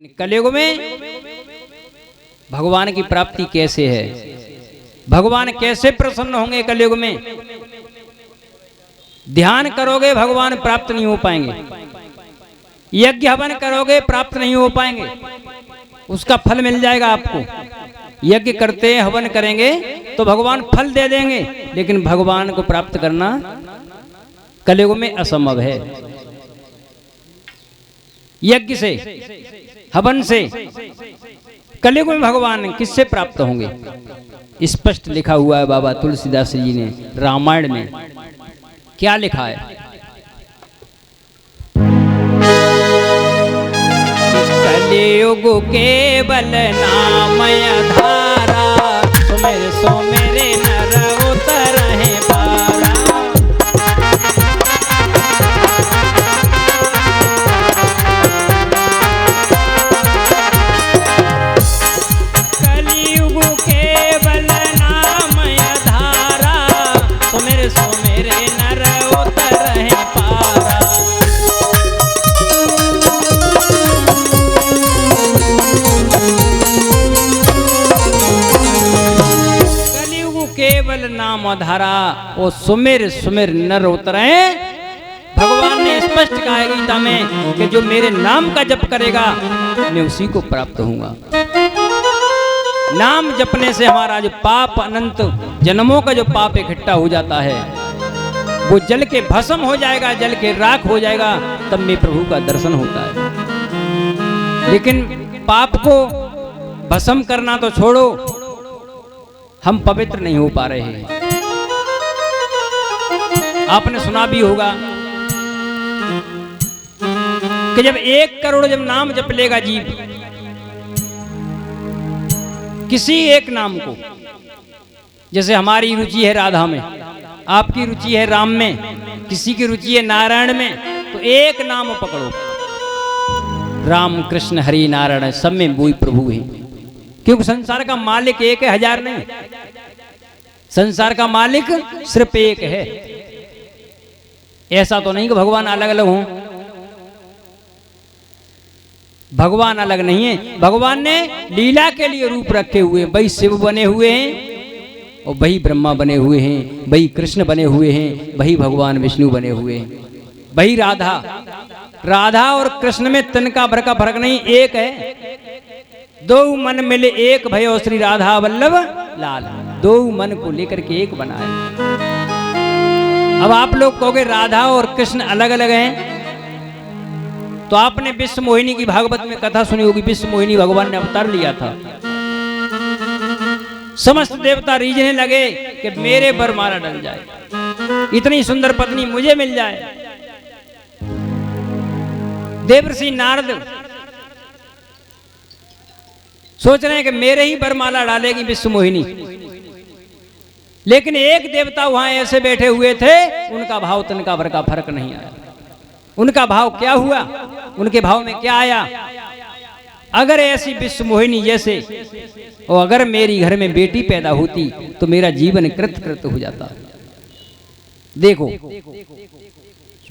कलयुग में भगवान की प्राप्ति कैसे है, भगवान कैसे प्रसन्न होंगे कलयुग में। ध्यान करोगे भगवान प्राप्त नहीं हो पाएंगे, यज्ञ हवन करोगे प्राप्त नहीं हो पाएंगे। उसका फल मिल जाएगा आपको, यज्ञ करते हवन करेंगे तो भगवान फल दे देंगे, लेकिन भगवान को प्राप्त करना कलयुग में असंभव है। यज्ञ से हवन से कलयुग में भगवान किससे प्राप्त होंगे, स्पष्ट लिखा हुआ है बाबा तुलसीदास जी ने रामायण में। क्या लिखा है, कलयुग केवल नामय धारा, सुमिर सो मेरे नर उतरहि पारा। कलयुग केवल नामय धारा, सुमिर सो मेरे नर उतरहि पारा। केवल नाम धारा, वो सुमिर सुमिर नर उतरे। भगवान ने स्पष्ट कहा है गीता में कि जो मेरे नाम का जप करेगा मैं उसी को प्राप्त होऊंगा। नाम जपने से हमारा जो पाप, अनंत जन्मों का जो पाप इकट्ठा हो जाता है वो जल के भस्म हो जाएगा, जल के राख हो जाएगा, तब में प्रभु का दर्शन होता है। लेकिन पाप को भस्म करना तो छोड़ो, हम पवित्र नहीं हो पा रहे हैं। आपने सुना भी होगा कि जब 1 करोड़ जब नाम जप लेगा जीव, किसी एक नाम को, जैसे हमारी रुचि है राधा में, आपकी रुचि है राम में, किसी की रुचि है नारायण में, तो एक नाम पकड़ो, राम कृष्ण हरि नारायण, सब में वही प्रभु है। क्योंकि संसार का मालिक एक है, 1000 नहीं। संसार का मालिक सिर्फ एक है। ऐसा तो नहीं कि भगवान अलग अलग हों, भगवान अलग नहीं है। भगवान ने लीला के लिए रूप रखे हुए, वही शिव बने हुए हैं और वही ब्रह्मा बने हुए हैं, वही कृष्ण बने हुए हैं, वही भगवान विष्णु बने हुए हैं, वही राधा। राधा और कृष्ण में तिनका भर का फर्क नहीं, एक है। दो मन मिले एक भयो श्री राधा वल्लभ लाल, दो मन को लेकर के एक बनाए। अब आप लोग कहोगे राधा और कृष्ण अलग अलग हैं, तो आपने विश्व मोहिनी की भागवत में कथा सुनी होगी। विश्व मोहिनी भगवान ने अवतार लिया था, समस्त देवता रीझने लगे कि मेरे पर मारा डल जाए, इतनी सुंदर पत्नी मुझे मिल जाए। देवर्षि नारद सोच रहे हैं कि मेरे ही बरमाला डालेगी विश्व मोहिनी, लेकिन एक देवता वहां ऐसे बैठे हुए थे, उनका भाव तिनका भर का फर्क नहीं आया। उनका भाव क्या हुआ, उनके भाव में क्या आया, अगर ऐसी विश्व मोहिनी जैसे, और अगर मेरी घर में बेटी पैदा होती तो मेरा जीवन कृत कृत हो जाता। देखो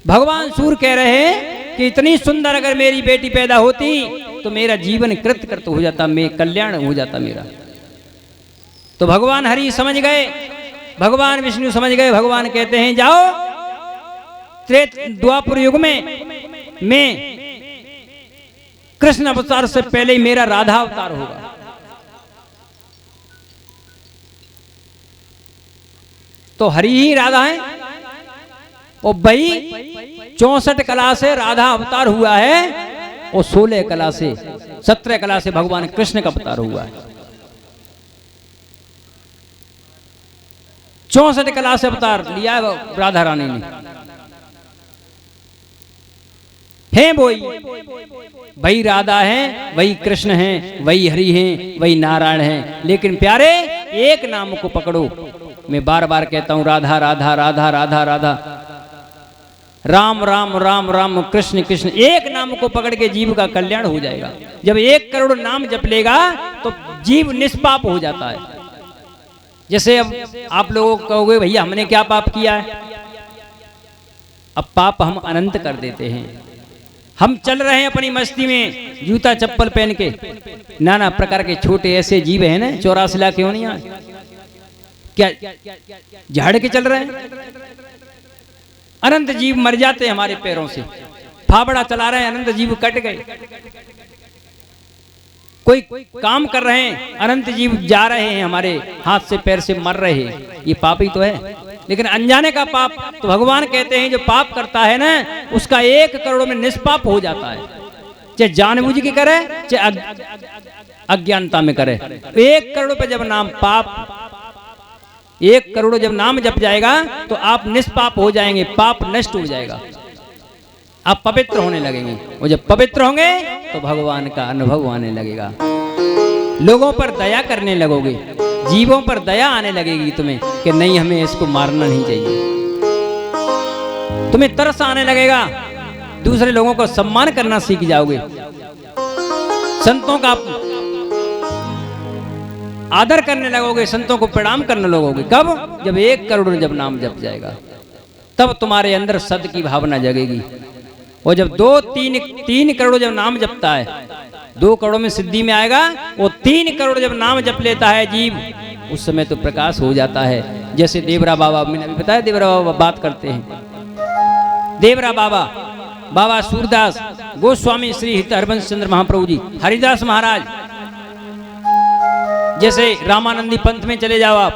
भगवान सूर्य कह रहे हैं कि इतनी सुंदर अगर मेरी बेटी पैदा होती तो मेरा जीवन कृत कृत हो जाता, मैं कल्याण हो जाता मेरा। तो भगवान हरि समझ गए, भगवान विष्णु समझ गए। भगवान कहते हैं जाओ, द्वापर युग में मैं कृष्ण अवतार से पहले ही मेरा राधा अवतार होगा। तो हरि ही राधा है, और वही 64 कला से राधा अवतार हुआ है, और 16 कला से 17 कला से भगवान कृष्ण का अवतार हुआ है। 64 कला से अवतार लिया है राधा रानी ने। है वही राधा है, वही कृष्ण है, वही हरि है, वही नारायण है। लेकिन प्यारे एक नाम को पकड़ो, मैं बार बार कहता हूं राधा राधा राधा राधा राधा, राम राम राम राम कृष्ण कृष्ण, एक नाम को पकड़ के जीव का कल्याण हो जाएगा। जब 1 करोड़ नाम जप लेगा तो जीव निष्पाप हो जाता है। जैसे अब आप लोगों को कहोगे भैया हमने क्या पाप किया है, अब पाप हम अनंत कर देते हैं। हम चल रहे हैं अपनी मस्ती में जूता चप्पल पहन के, नाना प्रकार के छोटे ऐसे जीव हैं ना 84 लाख क्यों नहीं आए, क्या झाड़ के चल रहे हैं। अनंत जीव मर जाते हैं हमारे पैरों से, फावड़ा चला रहे हैं अनंत जीव कट गए। कोई काम कर रहे हैं अनंत जीव जा रहे हैं हमारे हाथ से पैर से मर रहे हैं, ये पाप ही तो है। लेकिन अनजाने का पाप तो भगवान कहते हैं जो पाप करता है ना उसका 1 करोड़ में निष्पाप हो जाता है, चाहे जानबूझ के करे चाहे अज्ञानता में करे। 1 करोड़ पे जब नाम पाप 1 करोड़ जब नाम जप जाएगा तो आप निष्पाप हो जाएंगे, पाप नष्ट हो जाएगा, आप पवित्र होने लगेंगे। और जब पवित्र होंगे तो भगवान का अनुभव आने लगेगा, लोगों पर दया करने लगोगे, जीवों पर दया आने लगेगी तुम्हें कि नहीं हमें इसको मारना नहीं चाहिए। तुम्हें तरस आने लगेगा, दूसरे लोगों को सम्मान करना सीख जाओगे, संतों का आदर करने लगोगे, संतों को प्रणाम करने लगोगे। कब? जब 1 करोड़ जब नाम जप जाएगा तब तुम्हारे अंदर सद की भावना जगेगी। और जब 2-3 करोड़ जब नाम जपता है, 2 करोड़ में सिद्धि में आएगा, वो 3 करोड़ जब नाम जप लेता है जीव, उस समय तो प्रकाश हो जाता है। जैसे देवरा बाबा, मैंने अभी बताया देवरा बाबा बात करते हैं। देवरा बाबा, बाबा सूरदास गोस्वामी श्री हरिवंश चंद्र महाप्रभु जी, हरिदास महाराज, जैसे रामानंदी पंथ में चले जाओ आप,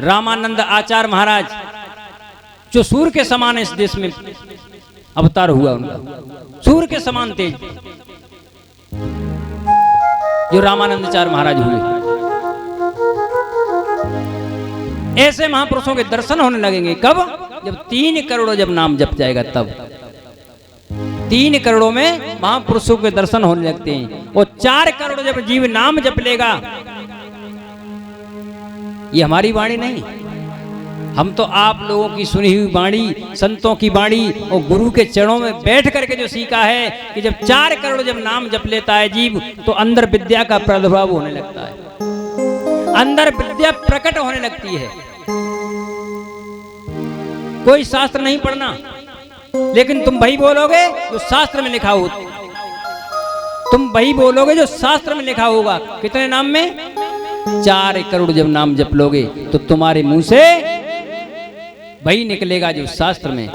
रामानंद आचार्य महाराज जो सूर्य के समान इस देश में अवतार हुआ, उनका सूर्य के समान तेज जो रामानंदाचार्य महाराज हुए। ऐसे महापुरुषों के दर्शन होने लगेंगे। कब? जब 3 करोड़ जब नाम जप जाएगा तब 3 करोड़ों में महापुरुषों के दर्शन होने लगते हैं। और 4 करोड़ जब जीव नाम जप लेगा, ये हमारी वाणी नहीं, हम तो आप लोगों की सुनी हुई वाणी, संतों की वाणी और गुरु के चरणों में बैठ करके जो सीखा है कि जब 4 करोड़ जब नाम जप लेता है जीव तो अंदर विद्या का प्रादुर्भाव होने लगता है, अंदर विद्या प्रकट होने लगती है। कोई शास्त्र नहीं पढ़ना, लेकिन तुम वही बोलोगे जो शास्त्र में लिखा हो, तुम वही बोलोगे जो शास्त्र में लिखा होगा। कितने नाम में? 4 करोड़ जब नाम जप लोगे तो तुम्हारे मुंह से वही निकलेगा जो शास्त्र में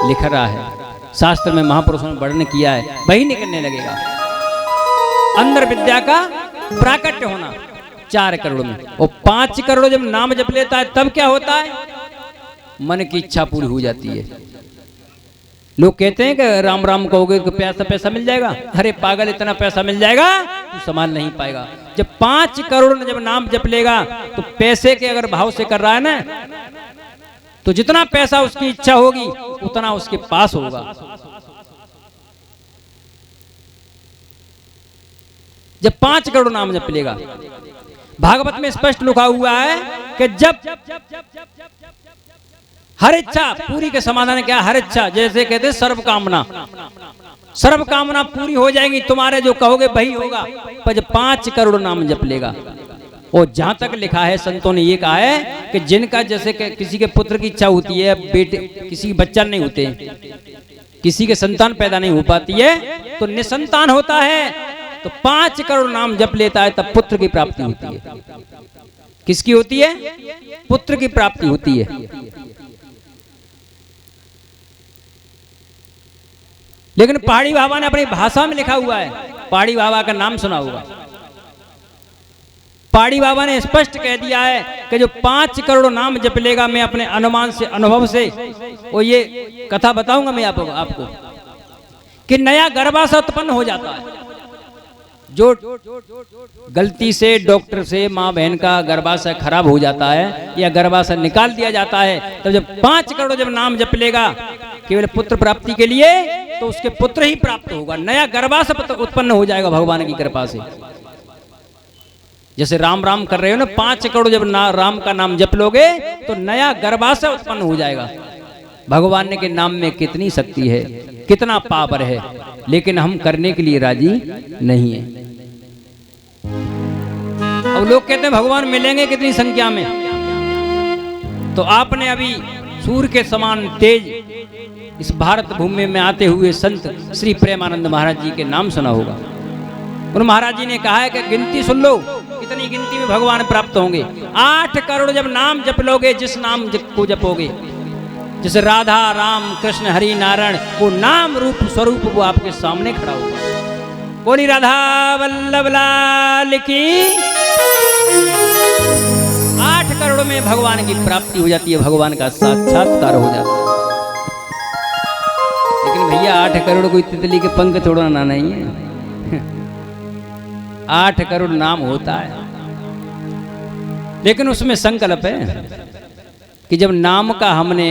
लिख रहा है, शास्त्र में महापुरुषों ने वर्णन किया है, वही निकलने लगेगा। अंदर विद्या का प्राकट्य होना 4 करोड़ में। और 5 करोड़ जब नाम जप लेता है तब क्या होता है? मन की इच्छा पूरी हो जाती है। लोग कहते हैं कि राम राम कहोगे तो पैसा मिल जाएगा। अरे पागल, इतना पैसा मिल जाएगा तू संभाल नहीं पाएगा। जब 5 करोड़ जब नाम जप लेगा तो पैसे के अगर भाव से कर रहा है ना, तो जितना पैसा उसकी इच्छा होगी उतना उसके पास होगा। जब 5 करोड़ नाम जप लेगा, भागवत में स्पष्ट लिखा हुआ है कि जब हर इच्छा पूरी के समाधान क्या? हर इच्छा, जैसे कहते सर्व कामना, सर्व कामना पूरी हो जाएगी, तुम्हारे जो कहोगे वही होगा। पर जब 5 करोड़ नाम जप लेगा, और जहां तक लिखा है संतों ने ये कहा है कि जिनका जैसे कि किसी के पुत्र की इच्छा होती है, बेटे किसी के बच्चा नहीं होते, किसी के संतान पैदा नहीं हो पाती है, तो निसंतान होता है, तो 5 करोड़ नाम जप लेता है तब पुत्र की प्राप्ति होती है। किसकी होती है? पुत्र की प्राप्ति होती है। लेकिन पहाड़ी बाबा ने अपनी भाषा में लिखा हुआ है, पहाड़ी बाबा का नाम सुना होगा। पहाड़ी बाबा ने स्पष्ट कह दिया है कि जो 5 करोड़ नाम जप लेगा, मैं अपने अनुमान से, अनुभव से, और ये कथा बताऊंगा मैं आपको कि नया गर्भाशय उत्पन्न हो जाता है। जो गलती से डॉक्टर से माँ बहन का गर्भाशय खराब हो जाता है या गर्भाशय निकाल दिया जाता है, तब जब 5 करोड़ जब नाम जप लेगा केवल पुत्र प्राप्ति के लिए, तो उसके पुत्र ही प्राप्त होगा, नया गर्भाशय उत्पन्न हो जाएगा भगवान की कृपा से। जैसे राम राम कर रहे हो ना, 5 करोड़ जब राम का नाम जप लोगे तो नया गर्भाशय उत्पन्न हो जाएगा। भगवान के नाम में कितनी शक्ति है, कितना पावर है, लेकिन हम करने के लिए राजी नहीं है। अब लोग कहते हैं भगवान मिलेंगे कितनी संख्या में, तो आपने अभी सूर्य के समान तेज इस भारत भूमि में आते हुए संत श्री प्रेमानंद महाराज जी के नाम सुना होगा। उन महाराज जी ने कहा है कि गिनती सुन लो, कितनी गिनती में भगवान प्राप्त होंगे। 8 करोड़ जब नाम जप लोगे, जिस नाम को जपोगे, जैसे राधा राम कृष्ण हरि नारायण, वो नाम रूप स्वरूप वो आपके सामने खड़ा होगा। बोली राधा वल्लभ लाल की। 8 करोड़ में भगवान की प्राप्ति हो जाती है, भगवान का साक्षात्कार हो जाता है। लेकिन भैया 8 करोड़ कोई तितली के पंख तोड़ना नहीं है। 8 करोड़ नाम होता है, लेकिन उसमें संकल्प है कि जब नाम का हमने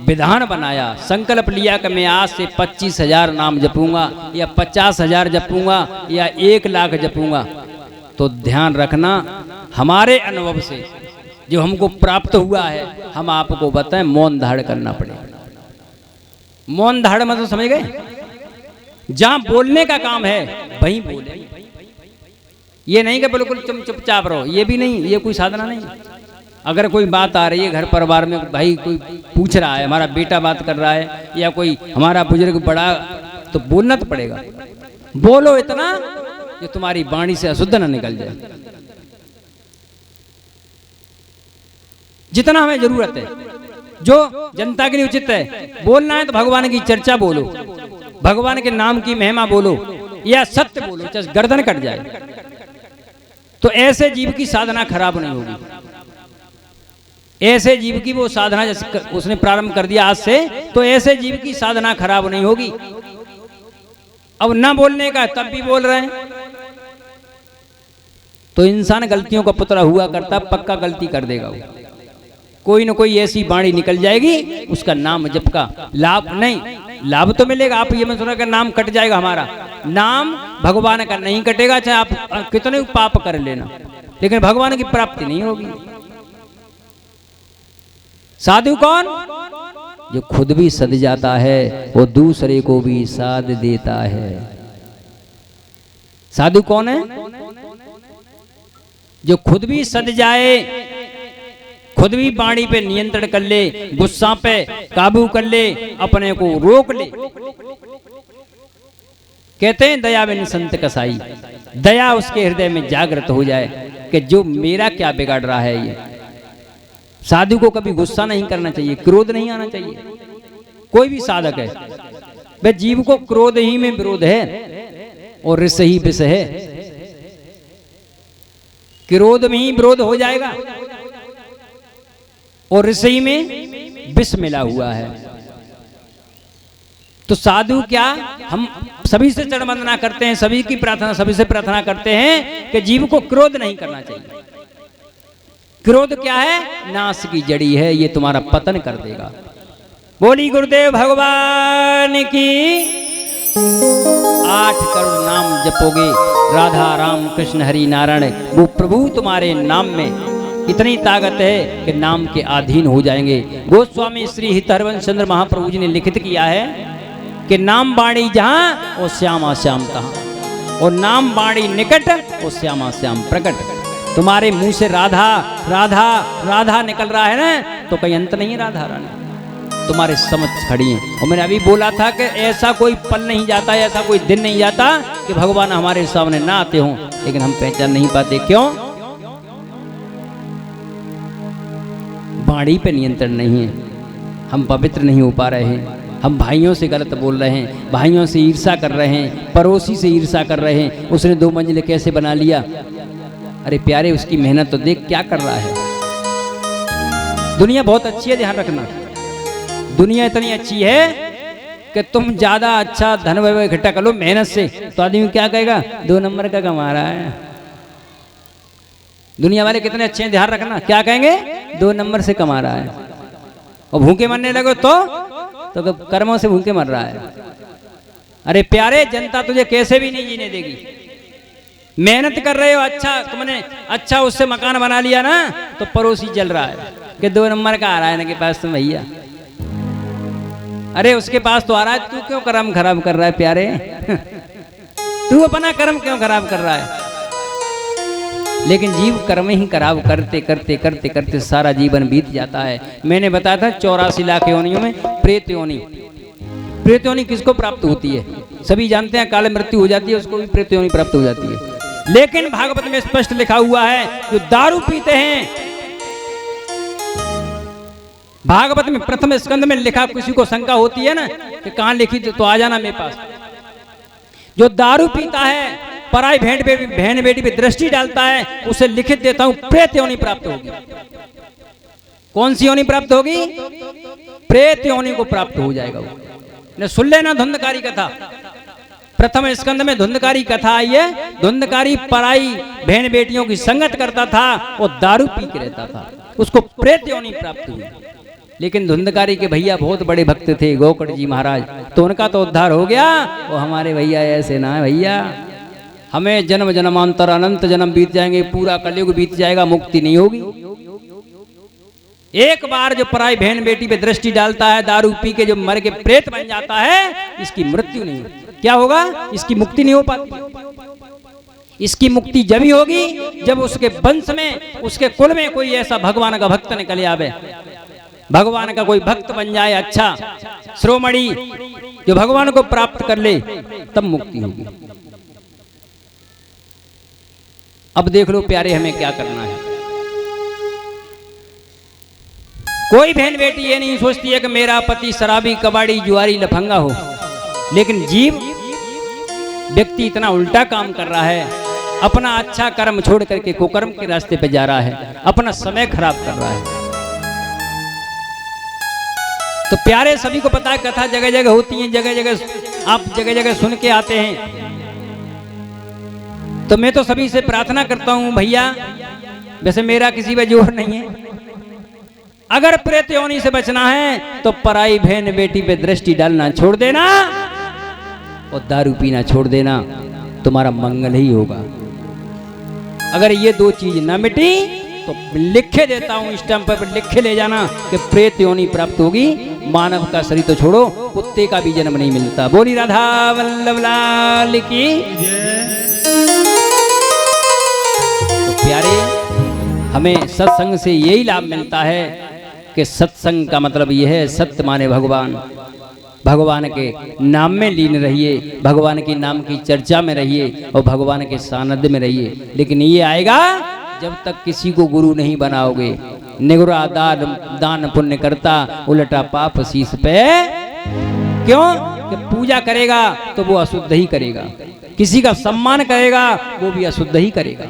विधान बनाया, संकल्प लिया कि मैं आज से 25,000 नाम जपूंगा या 50,000 जपूंगा या 1 लाख जपूंगा, तो ध्यान रखना हमारे अनुभव से जो हमको प्राप्त हुआ है, हम आपको बताएं, मौन धारण करना पड़ेगा। मौन धारण मतलब समझ गए? जहां बोलने का काम है वहीं बोले। ये नहीं कि बिल्कुल तुम चुपचाप रहो, ये भी नहीं, ये कोई साधना नहीं। अगर कोई बात आ रही है घर परिवार में, भाई कोई पूछ रहा है, हमारा बेटा बात कर रहा है या कोई हमारा बुजुर्ग बड़ा, तो बोलना तो पड़ेगा। बोलो इतना कि तुम्हारी वाणी से अशुद्ध न निकल जाए, जितना हमें जरूरत है, जो जनता के लिए उचित है। बोलना है तो भगवान की चर्चा बोलो, भगवान के नाम की महिमा बोलो या सत्य बोलो, चाहे गर्दन कट जाए। तो ऐसे जीव की साधना खराब नहीं होगी। ऐसे जीव की वो साधना जैसे उसने प्रारंभ कर दिया आज से, तो ऐसे जीव की साधना खराब नहीं होगी। अब ना बोलने का तब भी बोल रहे हैं, तो इंसान गलतियों का पुतला हुआ करता, पक्का गलती कर देगा वो। कोई ना कोई ऐसी वाणी निकल जाएगी, उसका नाम जप का लाभ नहीं, लाभ तो मिलेगा। आप ये मत सुना कि नाम कट जाएगा हमारा, नाम भगवान का नहीं कटेगा, चाहे आप कितने पाप कर लेना, लेकिन भगवान की प्राप्ति नहीं होगी। साधु कौन? जो खुद भी सद जाता है, वो दूसरे को भी साध देता है। साधु कौन है? जो खुद भी सद जाए, खुद भी वाणी पे नियंत्रण कर ले, गुस्सा पे काबू कर ले, अपने को रोक ले। कहते हैं दया बिन संत कसाई, दया उसके हृदय में जागृत हो जाए कि जो मेरा क्या बिगाड़ रहा है। ये साधु को कभी गुस्सा नहीं करना चाहिए, क्रोध नहीं आना चाहिए। कोई भी साधक है, वह जीव को क्रोध ही में विरोध है और रिस ही विष है। क्रोध में ही विरोध हो जाएगा और रिस में विष मिला हुआ है। तो साधु क्या, हम सभी से चरण वंदना करते हैं, सभी की प्रार्थना, सभी से प्रार्थना करते हैं कि जीव को क्रोध नहीं करना चाहिए। क्रोध क्या है? नाश की जड़ी है, ये तुम्हारा पतन कर देगा। बोली गुरुदेव भगवान की। 8 करोड़ नाम जपोगे, राधा राम कृष्ण हरि नारायण, वो प्रभु तुम्हारे नाम में इतनी ताकत है कि नाम के अधीन हो जाएंगे। गोस्वामी श्री हितहरवंश चंद्र महाप्रभु जी ने लिखित किया है कि नाम बाणी जहां वो श्यामा श्याम तहां, और नाम बाणी निकट वो श्यामा श्याम प्रकट। तुम्हारे मुंह से राधा राधा राधा निकल रहा है ना, तो कोई अंत नहीं है राधा रानी, तुम्हारे समझ खड़ी है। और मैंने अभी बोला था कि ऐसा कोई पल नहीं जाता, ऐसा कोई दिन नहीं जाता कि भगवान हमारे सामने ना आते हों, लेकिन हम पहचान नहीं पाते। क्यों? वाणी पे नियंत्रण नहीं है, हम पवित्र नहीं हो पा रहे हैं, हम भाइयों से गलत बोल रहे हैं, भाइयों से ईर्षा कर रहे हैं, पड़ोसी से ईर्षा कर रहे हैं। उसने 2 मंजिल कैसे बना लिया? अरे प्यारे, उसकी मेहनत तो देख क्या कर रहा है। दुनिया बहुत अच्छी है, ध्यान रखना। दुनिया इतनी अच्छी है कि तुम ज्यादा अच्छा धन वैभव इकट्ठा कर लो मेहनत से, तो आदमी क्या कहेगा? 2 नंबर का कमा रहा है। दुनिया वाले कितने अच्छे हैं, ध्यान रखना। क्या कहेंगे? 2 नंबर से कमा रहा है। और भूखे मरने लगो तो कर्मों से भूखे मर रहा है। अरे प्यारे, जनता तुझे कैसे भी नहीं जीने देगी। मेहनत कर रहे हो, अच्छा तुमने अच्छा उससे मकान बना लिया ना, तो पड़ोसी जल रहा है कि 2 नंबर का आ रहा है ना के पास तुम भैया। अरे उसके पास तो आ रहा है, तू क्यों कर्म खराब कर रहा है प्यारे? तू अपना कर्म क्यों खराब कर रहा है? लेकिन जीव कर्म ही कराव करते करते करते करते सारा जीवन बीत जाता है। मैंने बताया था 84 लाख योनियों में प्रेत योनि, प्रेत योनि किसको प्राप्त होती है? सभी जानते हैं, काले मृत्यु हो जाती है उसको भी प्रेत योनि प्राप्त हो जाती है। लेकिन भागवत में स्पष्ट लिखा हुआ है जो दारू पीते हैं, भागवत में प्रथम स्कंद में लिखा, किसी को शंका होती है ना कि कहां लिखी तो आ जाना मेरे पास। जो दारू पीता है, पराई बहन बेटी पे दृष्टि डालता है, उसे लिखित देता हूं प्रेत योनि प्राप्त होगी। कौन सी योनि प्राप्त होगी? प्रेत योनि को प्राप्त हो जाएगा वो। ने सुन लेना धुंधकारी कथा, प्रथम स्कंद में धुंधकारी कथा आई है। धुंधकारी पराई बहन बेटियों की संगत करता था, वो दारू पी के रहता था, उसको प्रेत योनि प्राप्त हुई। लेकिन धुंधकारी के भैया बहुत बड़े भक्त थे, गोकर्ण जी महाराज, तो उनका तो उद्धार हो गया। वो हमारे भैया ऐसे ना है भैया, हमें जन्म जन्मांतर अनंत जन्म बीत जाएंगे, पूरा कलयुग बीत जाएगा, मुक्ति नहीं होगी। एक बार जो पराई बहन बेटी पे दृष्टि डालता है, दारू पी के जो मर के प्रेत बन जाता है, इसकी मृत्यु नहीं होगी। क्या होगा? इसकी मुक्ति नहीं हो पाती। इसकी मुक्ति जब ही होगी जब उसके वंश में, उसके कुल में कोई ऐसा भगवान का भक्त निकल आवे, भगवान का कोई भक्त बन जाए, अच्छा श्रोमणी जो भगवान को प्राप्त कर ले, तब मुक्ति होगी। अब देख लो प्यारे, हमें क्या करना है। कोई बहन बेटी ये नहीं सोचती है कि मेरा पति शराबी, कबाड़ी, जुआरी, लफंगा हो, लेकिन जीव व्यक्ति इतना उल्टा काम कर रहा है, अपना अच्छा कर्म छोड़ करके कुकर्म के रास्ते पे जा रहा है, अपना समय खराब कर रहा है। तो प्यारे सभी को पता है, कथा जगह जगह होती है, जगह जगह आप जगह जगह सुन के आते हैं। तो मैं तो सभी से प्रार्थना करता हूं भैया, वैसे मेरा किसी पे जोर नहीं है, अगर प्रेत योनि से बचना है तो पराई बहन बेटी पे दृष्टि डालना छोड़ देना और दारू पीना छोड़ देना, तुम्हारा मंगल ही होगा। अगर ये दो चीज ना मिटी तो लिखे देता हूं, स्टैंप पर लिखे ले जाना कि प्रेत योनि प्राप्त होगी। मानव का शरीर तो छोड़ो, कुत्ते का भी जन्म नहीं मिलता। बोली राधा वल्लभ लाल की। तो प्यारे, हमें सत्संग से यही लाभ मिलता है कि सत्संग का मतलब यह है, सत्य माने भगवान, भगवान के नाम में लीन रहिए, भगवान के नाम की चर्चा में रहिए और भगवान के सानिध्य में रहिए। लेकिन ये आएगा जब तक किसी को गुरु नहीं बनाओगे। निगुरा दान पुण्य करता, उल्टा पाप शीश पे। क्यों? कि पूजा करेगा तो वो अशुद्ध ही करेगा, किसी का सम्मान करेगा वो भी अशुद्ध ही करेगा।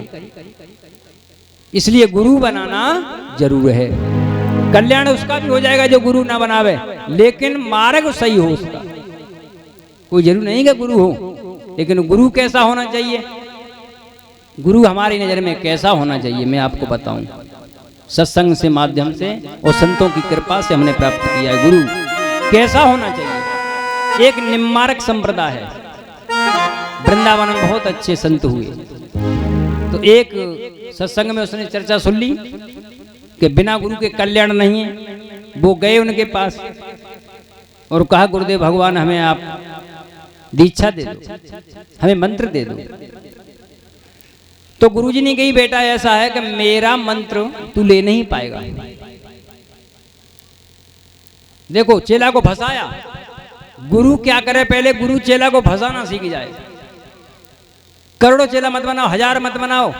इसलिए गुरु बनाना जरूर है। कल्याण उसका भी हो जाएगा जो गुरु ना बनावे, लेकिन मार्ग सही हो उसका। कोई जरूर नहीं कि गुरु हो, लेकिन गुरु कैसा होना चाहिए? गुरु हमारी नजर में कैसा होना चाहिए मैं आपको बताऊं। सत्संग से माध्यम से और संतों की कृपा से हमने प्राप्त किया है। गुरु कैसा होना चाहिए? एक निम्मार्क संप्रदाय है, वृंदावन में बहुत अच्छे संत हुए। तो एक सत्संग में उसने चर्चा सुन ली कि बिना गुरु के कल्याण नहीं है। वो गए उनके पास और कहा, गुरुदेव भगवान हमें आप दीक्षा दे दो, हमें मंत्र दे दो। तो गुरुजी ने कही, बेटा ऐसा है कि मेरा मंत्र तू ले नहीं पाएगा। देखो चेला को फंसाया। गुरु क्या करे? पहले गुरु चेला को फंसाना सीख जाए। करोड़ों चेला मत बनाओ, 1000 मत बनाओ,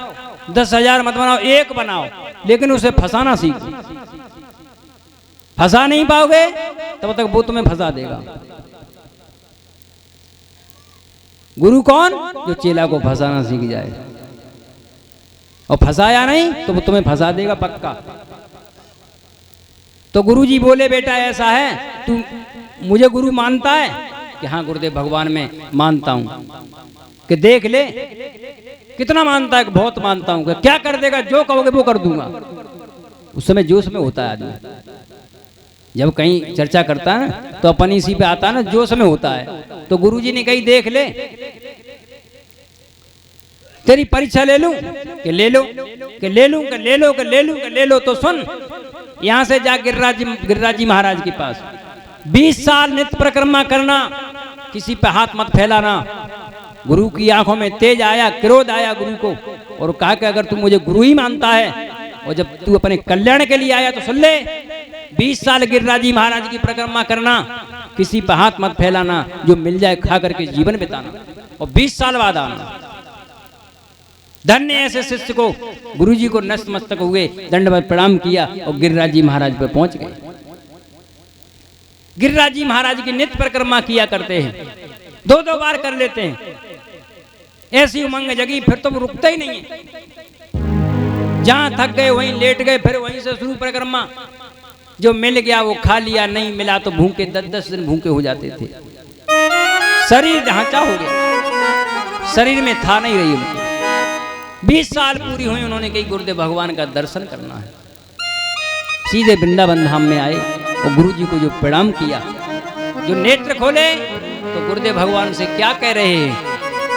10,000 मत बनाओ, एक बनाओ, लेकिन उसे फंसाना सीख। फंसा नहीं पाओगे तब तक वो तुम्हें फंसा देगा। गुरु कौन? जो चेला को फंसाना सीख जाए, और फंसाया नहीं तो वो तुम्हें फंसा देगा पक्का। तो गुरुजी बोले, बेटा ऐसा है, तू मुझे गुरु मानता है? कि हाँ गुरुदेव भगवान में मानता हूं। कि देख ले कितना मानता है? बहुत मानता हूं। क्या कर देगा? जो कहोगे वो कर दूंगा। उस समय जोश में होता है आदमी, जब कहीं चर्चा करता है ना तो अपन इसी पे आता है ना, जोश में होता है। तो गुरुजी ने कही, देख ले, तेरी परीक्षा ले लूं? कि ले लो, कि ले लूं, कि ले लो, कि ले लूं, कि ले लो। तो सुन, यहां से जा गिरिराज जी महाराज के पास 20 साल नित्य परिक्रमा करना, किसी पे हाथ मत फैलाना। गुरु की आंखों में तेज आया, क्रोध आया गुरु को, और कहा कि अगर तू मुझे गुरु ही मानता है और जब तू अपने कल्याण के लिए आया तो सुन ले, 20 साल गिरिराज महाराज की परिक्रमा करना, किसी पर हाथ मत फैलाना, जो मिल जाए खा करके जीवन बिताना, और 20 साल बाद आना। धन्य ऐसे शिष्य को गुरुजी को नतमस्तक हुए, दंडवत प्रणाम किया और गिरिराज जी महाराज पर पहुंच गए। गिरिराज जी महाराज की नित्य परिक्रमा किया करते हैं, 2-2 बार कर लेते हैं। ऐसी उमंग जगी, फिर तो रुकता ही नहीं है। जहां थक गए वहीं लेट गए, फिर वहीं से शुरू परिक्रमा। जो मिल गया वो खा लिया, नहीं मिला तो भूखे 10-10 दिन भूखे हो जाते थे। शरीर ढांचा हो गया, शरीर में था नहीं रही उनकी। 20 साल पूरी हुई, उन्होंने कही गुरुदेव भगवान का दर्शन करना है। सीधे वृंदावन धाम में आए और गुरु जी को जो प्रणाम किया, जो नेत्र खोले तो गुरुदेव भगवान से क्या कह रहे हैं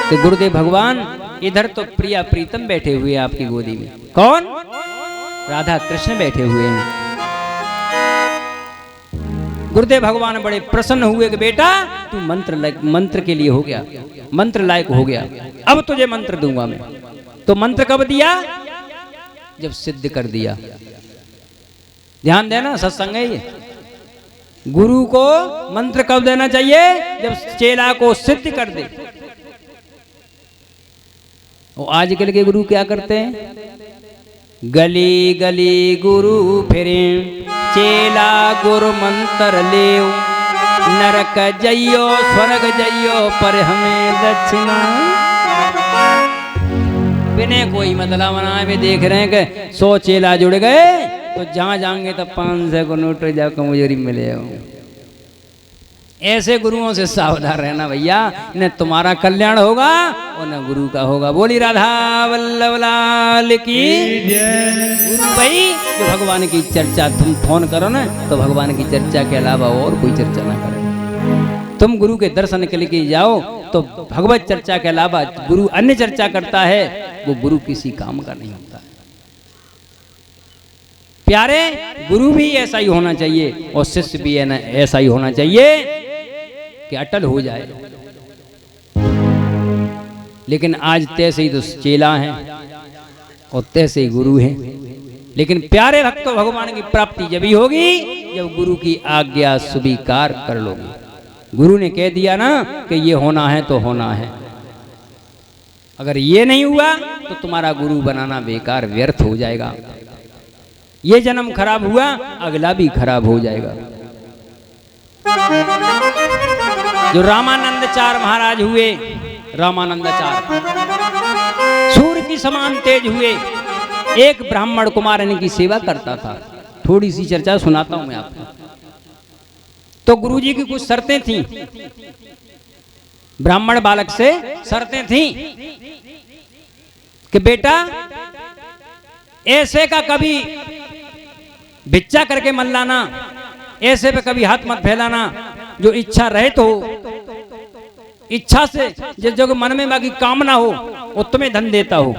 कि गुरुदेव भगवान इधर तो प्रिया प्रीतम बैठे हुए हैं आपकी गोदी में। कौन? राधा कृष्ण बैठे हुए हैं। गुरुदेव भगवान बड़े प्रसन्न हुए कि बेटा तू मंत्र के लिए हो गया, मंत्र लायक हो गया, अब तुझे मंत्र दूंगा मैं। तो मंत्र कब दिया? जब सिद्ध कर दिया। ध्यान देना, सत्संग है ये। गुरु को मंत्र कब देना चाहिए? जब चेला को सिद्ध कर दे। और आजकल के गुरु क्या करते हैं? गली गली गुरु फिरे, चेला गुरु मंत्र ले, नरक जइयो स्वर्ग जइयो पर हमें दक्षिणा। बिना कोई मतलब बनाए वे देख रहे हैं कि 100 चेला जुड़ गए तो जहां जाएंगे तो 500 को नोट जाकर मुझे मिले। ऐसे गुरुओं से सावधान रहना भैया, न तुम्हारा कल्याण होगा और न गुरु का होगा। बोली राधा वल्लभ लाल की गुरु भाई, जो भगवान की चर्चा तुम फोन करो ना तो भगवान की चर्चा के अलावा और कोई चर्चा ना करो। तुम गुरु के दर्शन के लिए जाओ तो भगवत चर्चा के अलावा गुरु अन्य चर्चा करता है, वो गुरु किसी काम का नहीं होता। प्यारे, गुरु भी ऐसा ही होना चाहिए और शिष्य भी है ना ऐसा ही होना चाहिए कि अटल हो जाए। लेकिन आज तैसे ही तो चेला हैं और तैसे ही गुरु हैं। लेकिन प्यारे भक्तों, भगवान की प्राप्ति जब ही होगी जब गुरु की आज्ञा स्वीकार कर लोगे। गुरु ने कह दिया ना कि ये होना है तो होना है। अगर ये नहीं हुआ तो तुम्हारा गुरु बनाना बेकार व्यर्थ हो जाएगा। ये जन्म खराब हुआ, अगला भी खराब हो जाएगा। जो रामानंदाचार्य महाराज हुए, रामानंदाचार्य सूर्य की समान तेज हुए। एक ब्राह्मण कुमार इनकी सेवा करता था। थोड़ी सी चर्चा सुनाता हूं मैं आपको। तो गुरुजी की कुछ शर्तें थीं। ब्राह्मण बालक से शर्तें थीं कि बेटा ऐसे का कभी भिक्षा करके मत लाना, ऐसे पे कभी हाथ मत फैलाना। जो इच्छा रहे तो इच्छा से जिस जो मन में बाकी कामना हो वो तुम्हें धन देता हो।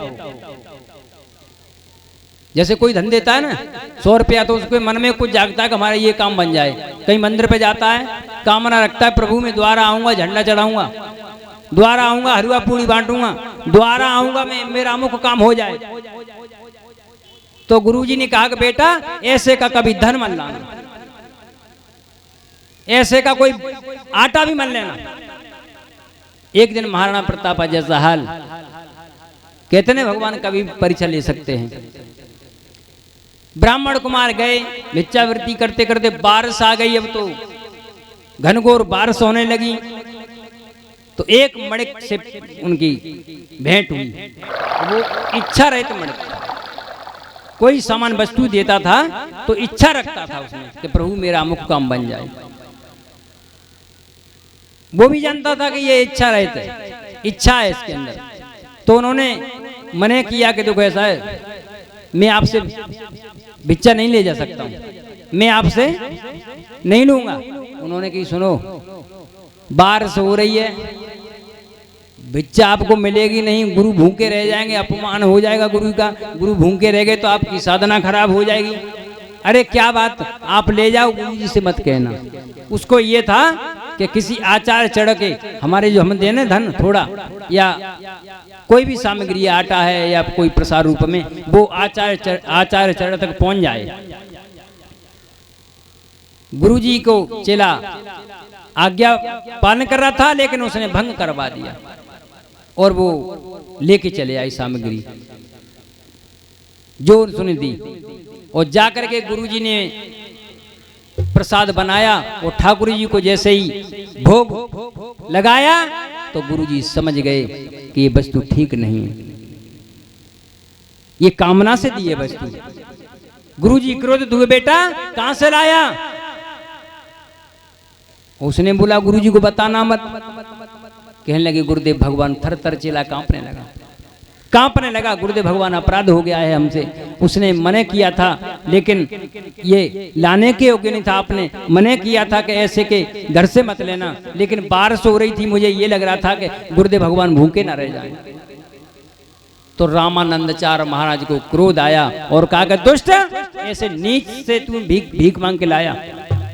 जैसे कोई धन देता है ना 100 रुपया, तो उसके मन में कुछ जागता है कि हमारा ये काम बन जाए। कहीं मंदिर पे जाता है, कामना रखता है प्रभु में द्वारा आऊंगा, झंडा चढ़ाऊंगा, द्वारा आऊंगा, हलवा पूड़ी बांटूंगा, द्वारा आऊंगा मैं, मेरा अमुक काम हो जाए। तो गुरुजी ने कहा कि बेटा ऐसे का कभी धन मत लाना, ऐसे का कोई आटा भी मत लेना। एक दिन महाराणा प्रताप जैसा हाल, कहते हैं भगवान कभी परीक्षा ले सकते हैं। ब्राह्मण कुमार गए भिक्षावृत्ति करते करते, बारिश आ गई। अब तो घनघोर बारिश होने लगी। तो एक मणिक से उनकी भेंट हुई। वो इच्छा रहे तो मणिक कोई सामान वस्तु देता था तो इच्छा रखता था उसमें कि प्रभु मेरा अमुक काम बन जाए। वो भी जानता था कि ये इच्छा रहता है, इच्छा है इसके अंदर। तो उन्होंने मने किया कि देखो ऐसा है, मैं आपसे भिक्षा नहीं ले जा सकता हूं, मैं आपसे नहीं लूंगा। उन्होंने कही सुनो, बारिश हो रही है, भिक्षा आपको मिलेगी नहीं, गुरु भूखे रह जाएंगे, अपमान हो जाएगा गुरु का। गुरु भूखे रह गए तो आपकी साधना खराब हो जाएगी। अरे क्या बात, आप ले जाओ, गुरु जी से मत कहना। उसको ये था कि किसी आचार्य चढ़ के हमारे जो हम देने धन थोड़ा या कोई भी सामग्री, आटा है या कोई प्रसाद रूप में, वो आचार्य चरण तक पहुंच जाए। गुरुजी को चेला आज्ञा पालन कर रहा था, लेकिन उसने भंग करवा दिया और वो लेके चले आई सामग्री जो उसने दी। और जाकर के गुरुजी ने प्रसाद बनाया और ठाकुर जी को जैसे ही भोग लगाया तो गुरुजी समझ गए कि ये वस्तु ठीक नहीं है, ये कामना से दी है वस्तु। गुरुजी क्रोधित हुए, बेटा कहां से लाया? उसने बोला गुरुजी को बताना मत। कहने लगे गुरुदेव भगवान, थर थर चेला कांपने लगा। गुरुदेव भगवान, अपराध हो गया है हमसे, उसने मने किया था लेकिन ये लाने के योग्य नहीं था, आपने मने किया था कि ऐसे के घर से मत लेना, लेकिन बारिश हो रही थी, मुझे ये लग रहा था कि गुरुदेव भगवान भूखे ना रह जाएं। तो रामानंदाचार्य महाराज को क्रोध आया और कहा कि दुष्ट, ऐसे नीच से तू भीख मांग के लाया,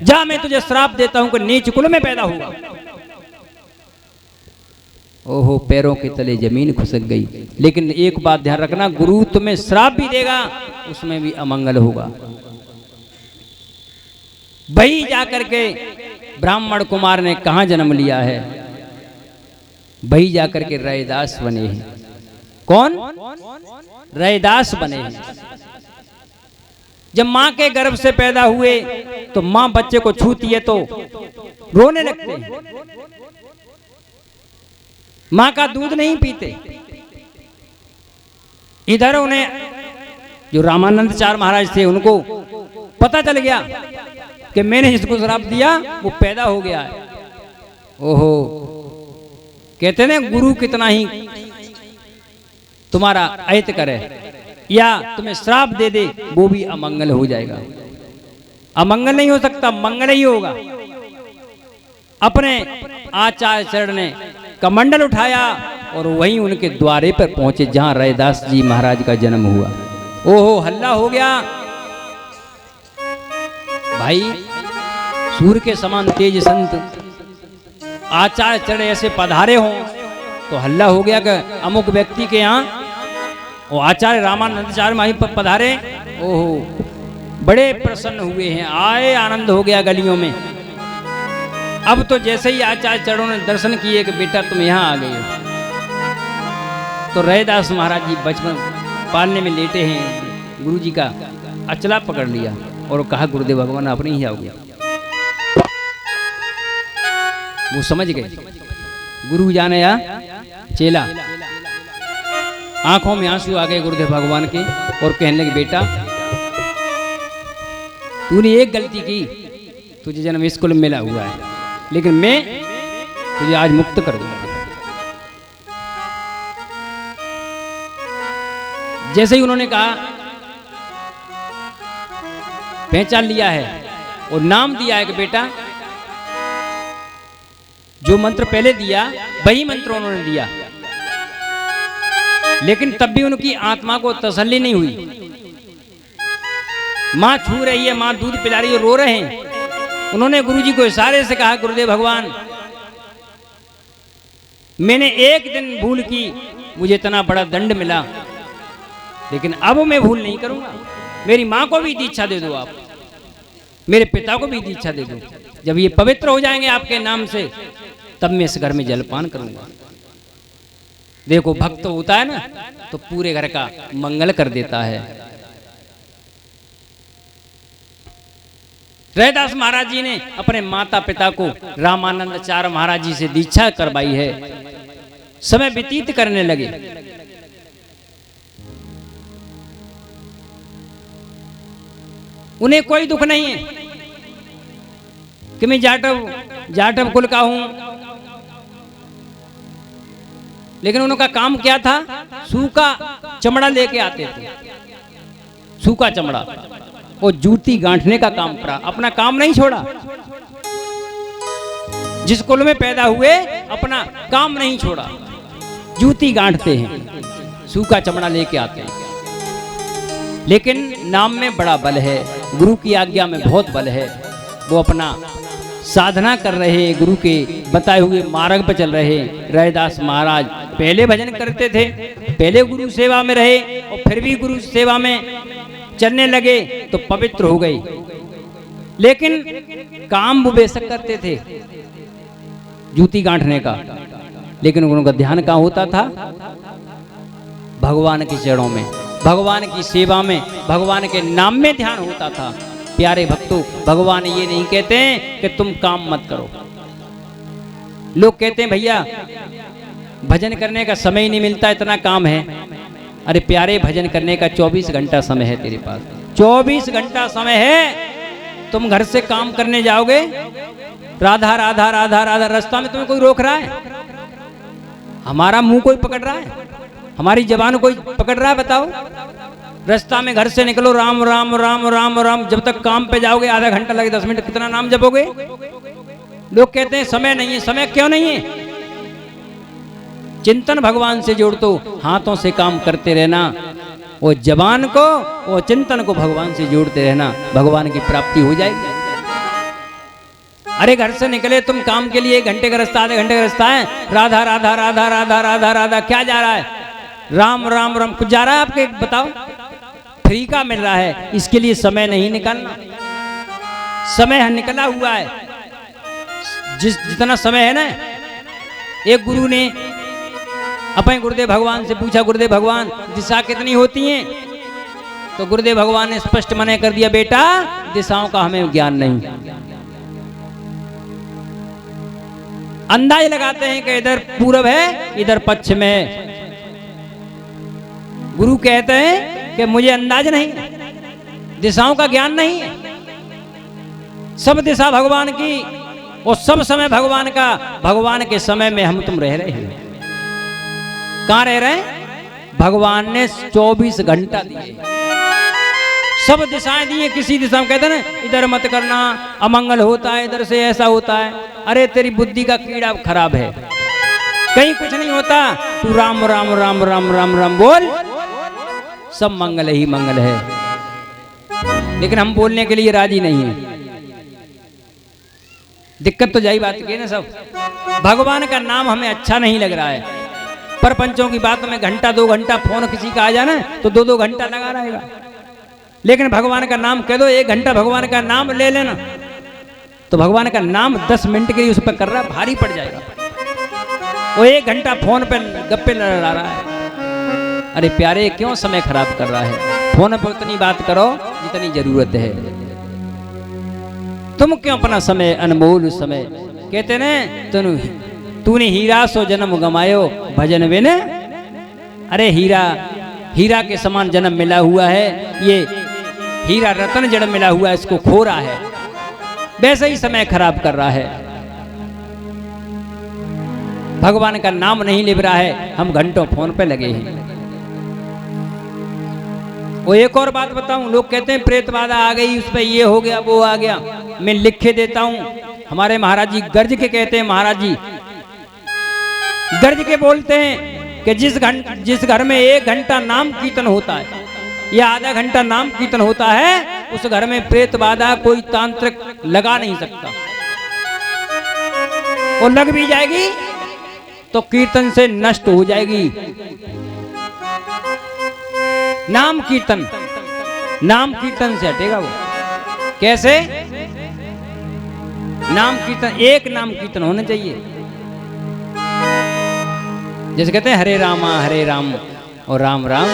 जा मैं तुझे श्राप देता हूं कि नीच कुल में पैदा होगा। ओहो, पैरों के तले जमीन खुसक गई। लेकिन एक बात ध्यान रखना, गुरु तुम्हें श्राप भी देगा, उसमें भी अमंगल होगा। वही जाकर के ब्राह्मण कुमार ने कहां जन्म लिया है? वही जाकर के रैदास बने हैं। कौन? रैदास बने हैं। जब मां के गर्भ से पैदा हुए तो मां बच्चे को छूती है तो रोने लगते हैं, मां का दूध नहीं पीते। इधर उन्हें जो रामानंदाचार्य महाराज थे उनको पता चल गया कि मैंने जिसको श्राप दिया वो पैदा हो गया है। ओहो, कहते ना गुरु कितना ही तुम्हारा अहित करे या तुम्हें श्राप दे दे, वो भी अमंगल हो जाएगा। अमंगल नहीं हो सकता, मंगल ही होगा। अपने आचार्य चरण ने कमंडल उठाया और वहीं उनके द्वारे पर पहुंचे जहां रैदास जी महाराज का जन्म हुआ। ओहो, हल्ला हो गया भाई। सूर्य के समान तेज संत आचार्य चरण ऐसे पधारे हों तो हल्ला हो गया कि अमुक व्यक्ति के यहाँ और आचार्य रामानंदाचार्य माही पर पधारे। ओहो, बड़े प्रसन्न हुए हैं, आए आनंद हो गया गलियों में। अब तो जैसे ही आचार्य चरणों ने दर्शन किए कि बेटा तुम यहाँ आ गए हो, तो रैदास महाराज जी बचपन पालने में लेटे हैं, गुरु जी का अचला पकड़ लिया और कहा गुरुदेव भगवान आप नहीं आओगे। वो समझ गए गुरु जाने या चेला। आंखों में आंसू आ गए गुरुदेव भगवान के और कहने लगे बेटा तूने एक गलती की, तुझे जन्म स्कूल में मिला हुआ है, लेकिन मैं तुझे आज मुक्त कर दूंगा। जैसे ही उन्होंने कहा, पहचान लिया है और नाम दिया है कि बेटा जो मंत्र पहले दिया वही मंत्र उन्होंने दिया, लेकिन तब भी उनकी आत्मा को तसल्ली नहीं हुई। मां छू रही है, मां दूध पिला रही है, रो रहे हैं। उन्होंने गुरुजी को इशारे से कहा गुरुदेव भगवान मैंने एक दिन भूल की, मुझे इतना बड़ा दंड मिला, लेकिन अब मैं भूल नहीं करूंगा। मेरी मां को भी दीक्षा दे दो, आप मेरे पिता को भी दीक्षा दे दो। जब ये पवित्र हो जाएंगे आपके नाम से तब मैं इस घर में जलपान करूंगा। देखो भक्त होता है ना तो पूरे घर का मंगल कर देता है। रैदास महाराज जी ने अपने माता पिता को रामानंदाचार्य महाराज जी से दीक्षा करवाई है। समय व्यतीत करने लगे। उन्हें कोई दुख नहीं है कि मैं जाटव कुल का हूं, लेकिन उनका काम क्या था? सूखा चमड़ा लेके आते थे, सूखा चमड़ा और जूती गांठने का काम करा, अपना काम नहीं छोड़ा। जिस कुल में पैदा हुए अपना काम नहीं छोड़ा, जूती गांठते हैं, सूखा चमड़ा लेके आते हैं। लेकिन नाम में बड़ा बल है, गुरु की आज्ञा में बहुत बल है। वो अपना साधना कर रहे, गुरु के बताए हुए मार्ग पर चल रहे। रैदास महाराज पहले भजन करते थे, पहले गुरु सेवा में रहे और फिर भी गुरु सेवा में चलने लगे तो पवित्र हो गए। लेकिन काम वो बेशक करते थे जूती गांठने का, लेकिन उनका ध्यान कहाँ होता था? भगवान के चरणों में, भगवान की सेवा में, भगवान के नाम में ध्यान होता था। प्यारे भक्तों, भगवान ये नहीं कहते हैं कि तुम काम मत करो। लोग कहते हैं भैया भजन करने का समय ही नहीं मिलता, इतना काम है। अरे प्यारे, भजन करने का 24 घंटा समय है तेरे पास, 24 घंटा समय है। तुम घर से काम करने जाओगे, राधा राधा राधा राधा, रास्ता में तुम्हें कोई रोक रहा है? हमारा मुंह कोई पकड़ रहा है? हमारी जबान कोई पकड़ रहा है? बताओ। रास्ता में घर से निकलो, राम राम राम राम राम, जब तक काम पे जाओगे आधा घंटा लगे, 10 मिनट, कितना नाम जपोगे? लोग कहते हैं समय नहीं है। समय क्यों नहीं है? चिंतन भगवान से जोड़ दो, हाथों से काम करते रहना, वो जबान को, वो चिंतन को भगवान से जोड़ते रहना, भगवान की प्राप्ति हो जाएगी। अरे घर से निकले तुम काम के लिए, 1 घंटे का रास्ता, आधे घंटे का रास्ता है, राधा राधा राधा राधा राधा राधा, क्या जा रहा है? राम राम राम, कुछ जा रहा है आपके? बताओ। फ्री का मिल रहा है, इसके लिए समय नहीं निकालना। समय निकला हुआ है, जितना समय है ना। एक गुरु ने अपने गुरुदेव भगवान से पूछा, गुरुदेव भगवान दिशा कितनी होती हैं? तो गुरुदेव भगवान ने स्पष्ट मना कर दिया, बेटा दिशाओं का हमें ज्ञान नहीं। अंदाज लगाते हैं कि इधर पूरब है, इधर पश्चिम है। गुरु कहते हैं कि मुझे अंदाज नहीं, दिशाओं का ज्ञान नहीं है। सब दिशा भगवान की और सब समय भगवान का। भगवान के समय में हम तुम रह रहे हैं। कहां रह रहे हैं? भगवान ने 24 घंटा दिए, सब दिशाएं दी हैं। किसी दिशा में कहते हैं ना, इधर मत करना, अमंगल होता है, इधर से ऐसा होता है। अरे तेरी बुद्धि का कीड़ा खराब है, कहीं कुछ नहीं होता। तू राम राम राम राम राम राम बोल, सब मंगल ही मंगल है। लेकिन हम बोलने के लिए राजी नहीं है। दिक्कत तो जाई बात की ना। सब भगवान का नाम हमें अच्छा नहीं लग रहा है। पर पंचों की बात में 1-2 घंटा फोन किसी का आ जाना तो 2-2 घंटा लगा रहेगा। लेकिन भगवान का नाम कह दो, 1 घंटा भगवान का नाम ले लेना, तो भगवान का नाम 10 मिनट के लिए उस पर कर रहा, भारी पड़ जाएगा। वो 1 घंटा फोन पे गप्पे लड़ा रहा है। अरे प्यारे, क्यों समय खराब कर रहा है? फोन पर उतनी बात करो जितनी जरूरत है। तुम क्यों अपना समय, अनमोल समय, कहते न तूने हीरा सो जन्म गमायो भजन बिन। अरे हीरा के समान जन्म मिला हुआ है, ये हीरा रतन जड़ मिला हुआ है, इसको खो रहा है। वैसे ही समय खराब कर रहा है। भगवान का नाम नहीं ले रहा है, हम घंटों फोन पे लगे हैं। वो एक और बात बताऊं, लोग कहते हैं प्रेत बाधा आ गई, उस पर ये हो गया वो आ गया। मैं लिख के देता हूं। हमारे महाराज जी गर्ज के कहते हैं, महाराज जी गर्ज के बोलते हैं कि जिस घर में 1 घंटा नाम कीर्तन होता है या आधा घंटा नाम कीर्तन होता है, उस घर में प्रेत बाधा कोई तांत्रिक लगा नहीं सकता। और लग भी जाएगी तो कीर्तन से नष्ट हो जाएगी। नाम कीर्तन से हटेगा वो। कैसे? नाम कीर्तन, एक नाम कीर्तन होना चाहिए। जैसे कहते हैं हरे राम और राम राम।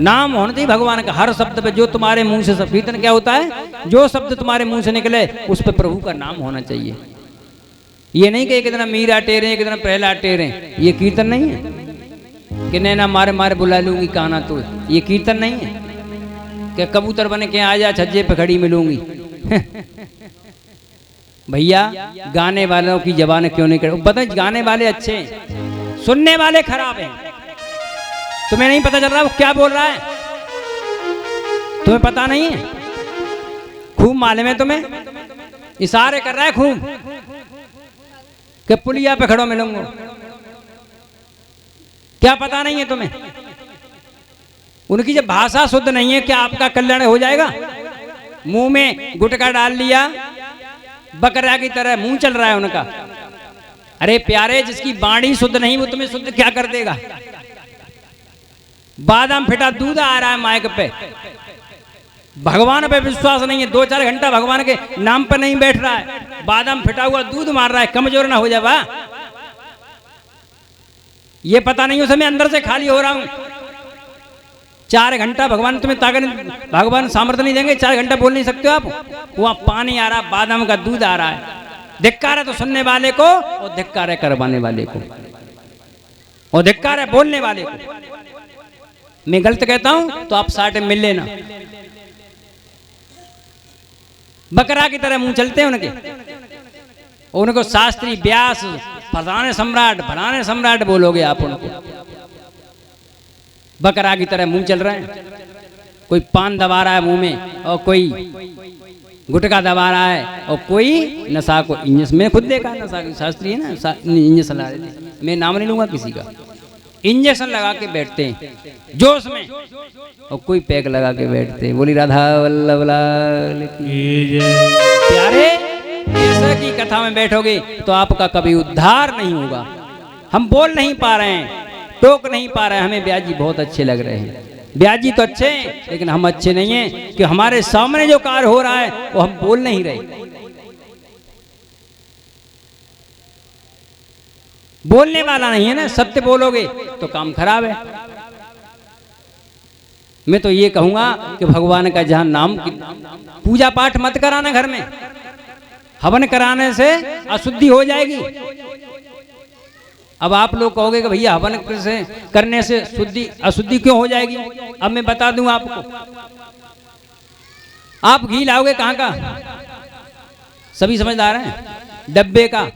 नाम होना चाहिए भगवान का हर शब्द पे। जो तुम्हारे मुंह से, सब कीर्तन क्या होता है? जो शब्द तुम्हारे मुंह से निकले उस पे प्रभु का नाम होना चाहिए। ये नहीं कि कितना मीरा टेरे, कितना प्रहलाद टेरे, ये कीर्तन नहीं है। कि नैना मारे मारे बुला लूंगी काना तो, ये कीर्तन नहीं है। कि कबूतर बन के आ जा छज्जे पे खड़ी मिलूंगी। भैया गाने वालों की जबान क्यों नहीं कर? पता है गाने वाले अच्छे हैं, सुनने वाले खराब हैं। तुम्हें नहीं पता चल रहा वो क्या बोल रहा है? तुम्हें पता नहीं है? खूब मालूम है तुम्हें, इशारे कर रहा है खूब कि पुलिया पे खड़ो मिलूंगा। क्या पता नहीं है तुम्हें? उनकी जब भाषा शुद्ध नहीं है, क्या आपका कल्याण हो जाएगा? मुंह में गुटखा डाल लिया, बकरा की तरह मुंह चल रहा है उनका। अरे प्यारे, जिसकी वाणी शुद्ध नहीं वो तुम्हें शुद्ध क्या कर देगा? बादाम फिटा दूध आ रहा है माइक पे, भगवान पे विश्वास नहीं है, 2-4 घंटा भगवान के नाम पर नहीं बैठ रहा है, बादाम फिटा हुआ दूध मार रहा है, कमजोर ना हो जावा? ये पता नहीं उसे मैं अंदर से खाली हो रहा हूं। 4 घंटा भगवान तुम्हें ताकत, भगवान सामर्थ्य नहीं देंगे, 4 घंटा बोल नहीं सकते हो आप। वहां पानी आ रहा, बादाम का दूध आ रहा है। धिक्कार है तो सुनने वाले को, और धिक्कार है करवाने वाले को, और धिक्कार है बोलने वाले को। मैं गलत कहता हूं तो आप साथ में मिल लेना। बकरा की तरह मुंह चलते हैं उनके, उनको शास्त्री व्यास फलाने सम्राट बोलोगे आप उनको। बकरा की तरह मुंह चल रहे हैं, कोई पान दबा रहा है मुंह में, और कोई गुटखा दबा रहा है, और कोई नशा को इंजेक्शन, मैंने खुद देखा नशा की, शास्त्री है ना, इंजेक्शन लगा रहे थे, मैं नाम नहीं लूंगा किसी का, इंजेक्शन लगा के बैठते हैं जोश में, और कोई पैक लगा के बैठते हैं। बोली राधा वल्लभ लाल की जय। प्यारे, ऐसा की कथा में बैठोगे तो आपका कभी उद्धार नहीं होगा। हम बोल नहीं पा रहे हैं, टोक नहीं पा रहे हैं, हमें ब्याज जी बहुत अच्छे लग रहे हैं, ब्याज जी तो अच्छे हैं, लेकिन हम अच्छे नहीं हैं कि हमारे सामने जो कार्य हो रहा है वो हम बोल नहीं रहे। बोलने वाला नहीं है ना, सत्य बोलोगे तो काम खराब है। मैं तो ये कहूंगा कि भगवान का जहां नाम की पूजा पाठ मत कराना, घर में हवन कराने से अशुद्धि हो जाएगी। अब आप लोग कहोगे कि भैया हवन करने से अशुद्धि क्यों हो जाएगी? अब मैं बता दूं आपको। आप घी लाओगे कहां का? सभी समझदार हैं, डब्बे का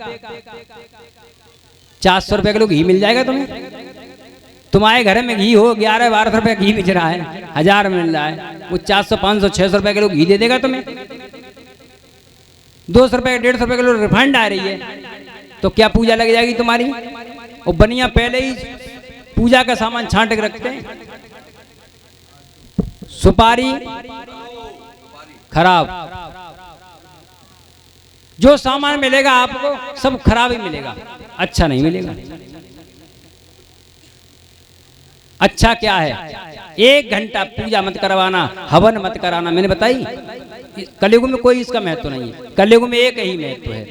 400 रुपए किलो घी मिल जाएगा तुम्हें। तुम्हारे घर में घी हो 11-12 रुपए घी बिच रहा है, 1000 मिल रहा है, वो 400, 500, 600 रुपए किलो घी दे देगा तुम्हें। 200 रुपए 150 रुपए किलो रिफाइंड आ रही है, तो क्या पूजा लग जाएगी तुम्हारी? और बनिया पहले ही पूजा का सामान छांट के रखते हैं। सुपारी खराब, जो सामान मिलेगा आपको सब खराब ही मिलेगा, अच्छा नहीं मिलेगा। अच्छा क्या है? 1 घंटा पूजा मत करवाना, हवन मत कराना। मैंने बताई कलयुग में कोई इसका महत्व नहीं है, कलयुग में एक ही महत्व है,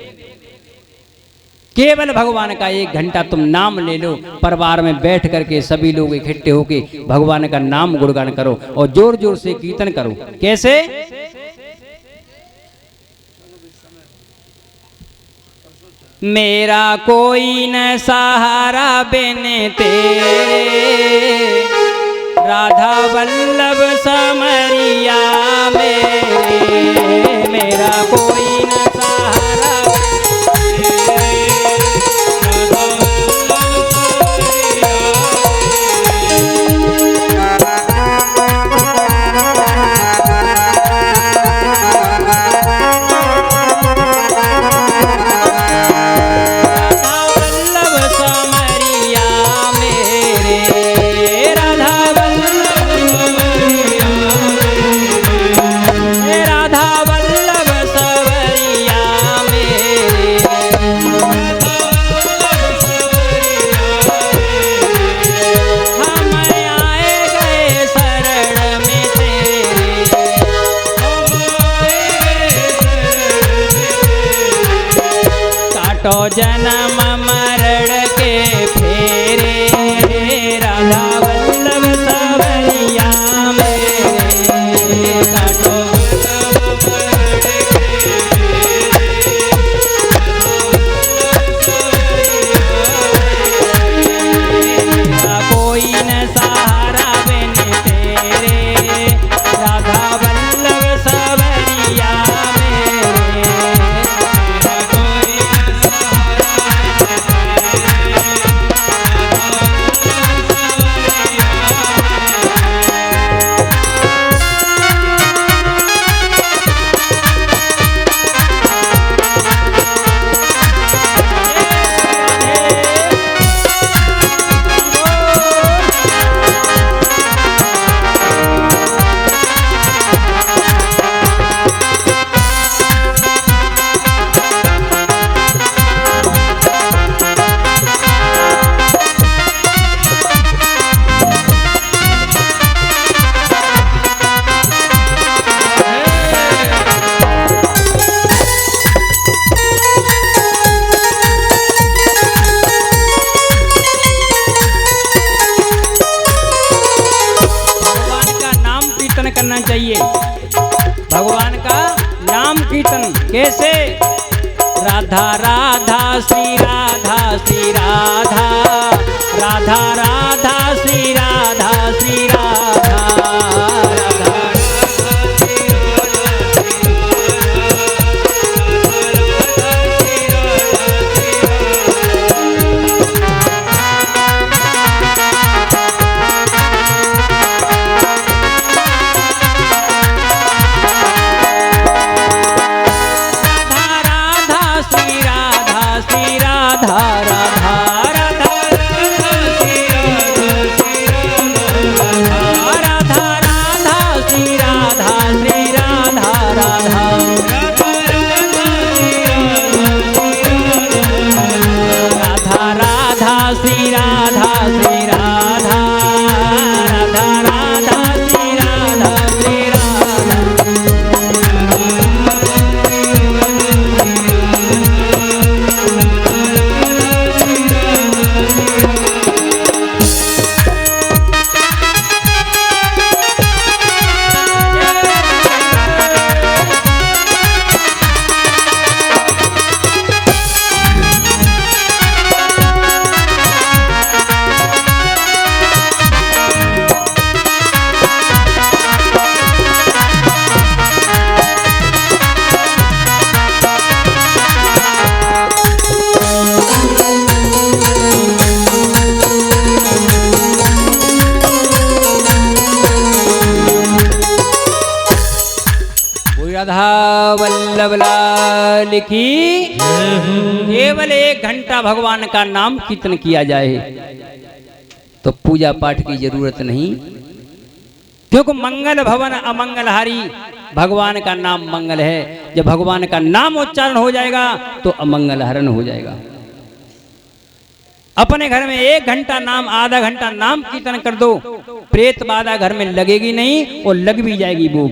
केवल भगवान का 1 घंटा तुम नाम ले लो, परिवार में बैठ करके सभी लोग इकट्ठे होके भगवान का नाम गुणगान करो और जोर जोर से कीर्तन करो। कैसे? मेरा कोई न सहारा बिन तेरे, राधा वल्लभ समरिया मेरे। मेरा कोई न सहारा राधा वल्लभ सब चाहिए। भगवान का नाम कीर्तन कैसे? राधा राधा श्री राधा श्री राधा, राधा राधा श्री राधा श्री राधा, राधा वल्लभ लाल की। केवल 1 घंटा भगवान का नाम कीर्तन किया जाए तो पूजा पाठ की जरूरत नहीं, क्योंकि मंगल भवन अमंगलहारी, भगवान का नाम मंगल है। जब भगवान का नाम उच्चारण हो जाएगा तो अमंगल हरण हो जाएगा। अपने घर में 1 घंटा नाम, आधा घंटा नाम कीर्तन कर दो, प्रेत बाधा घर में लगेगी नहीं, और लग भी जाएगी वो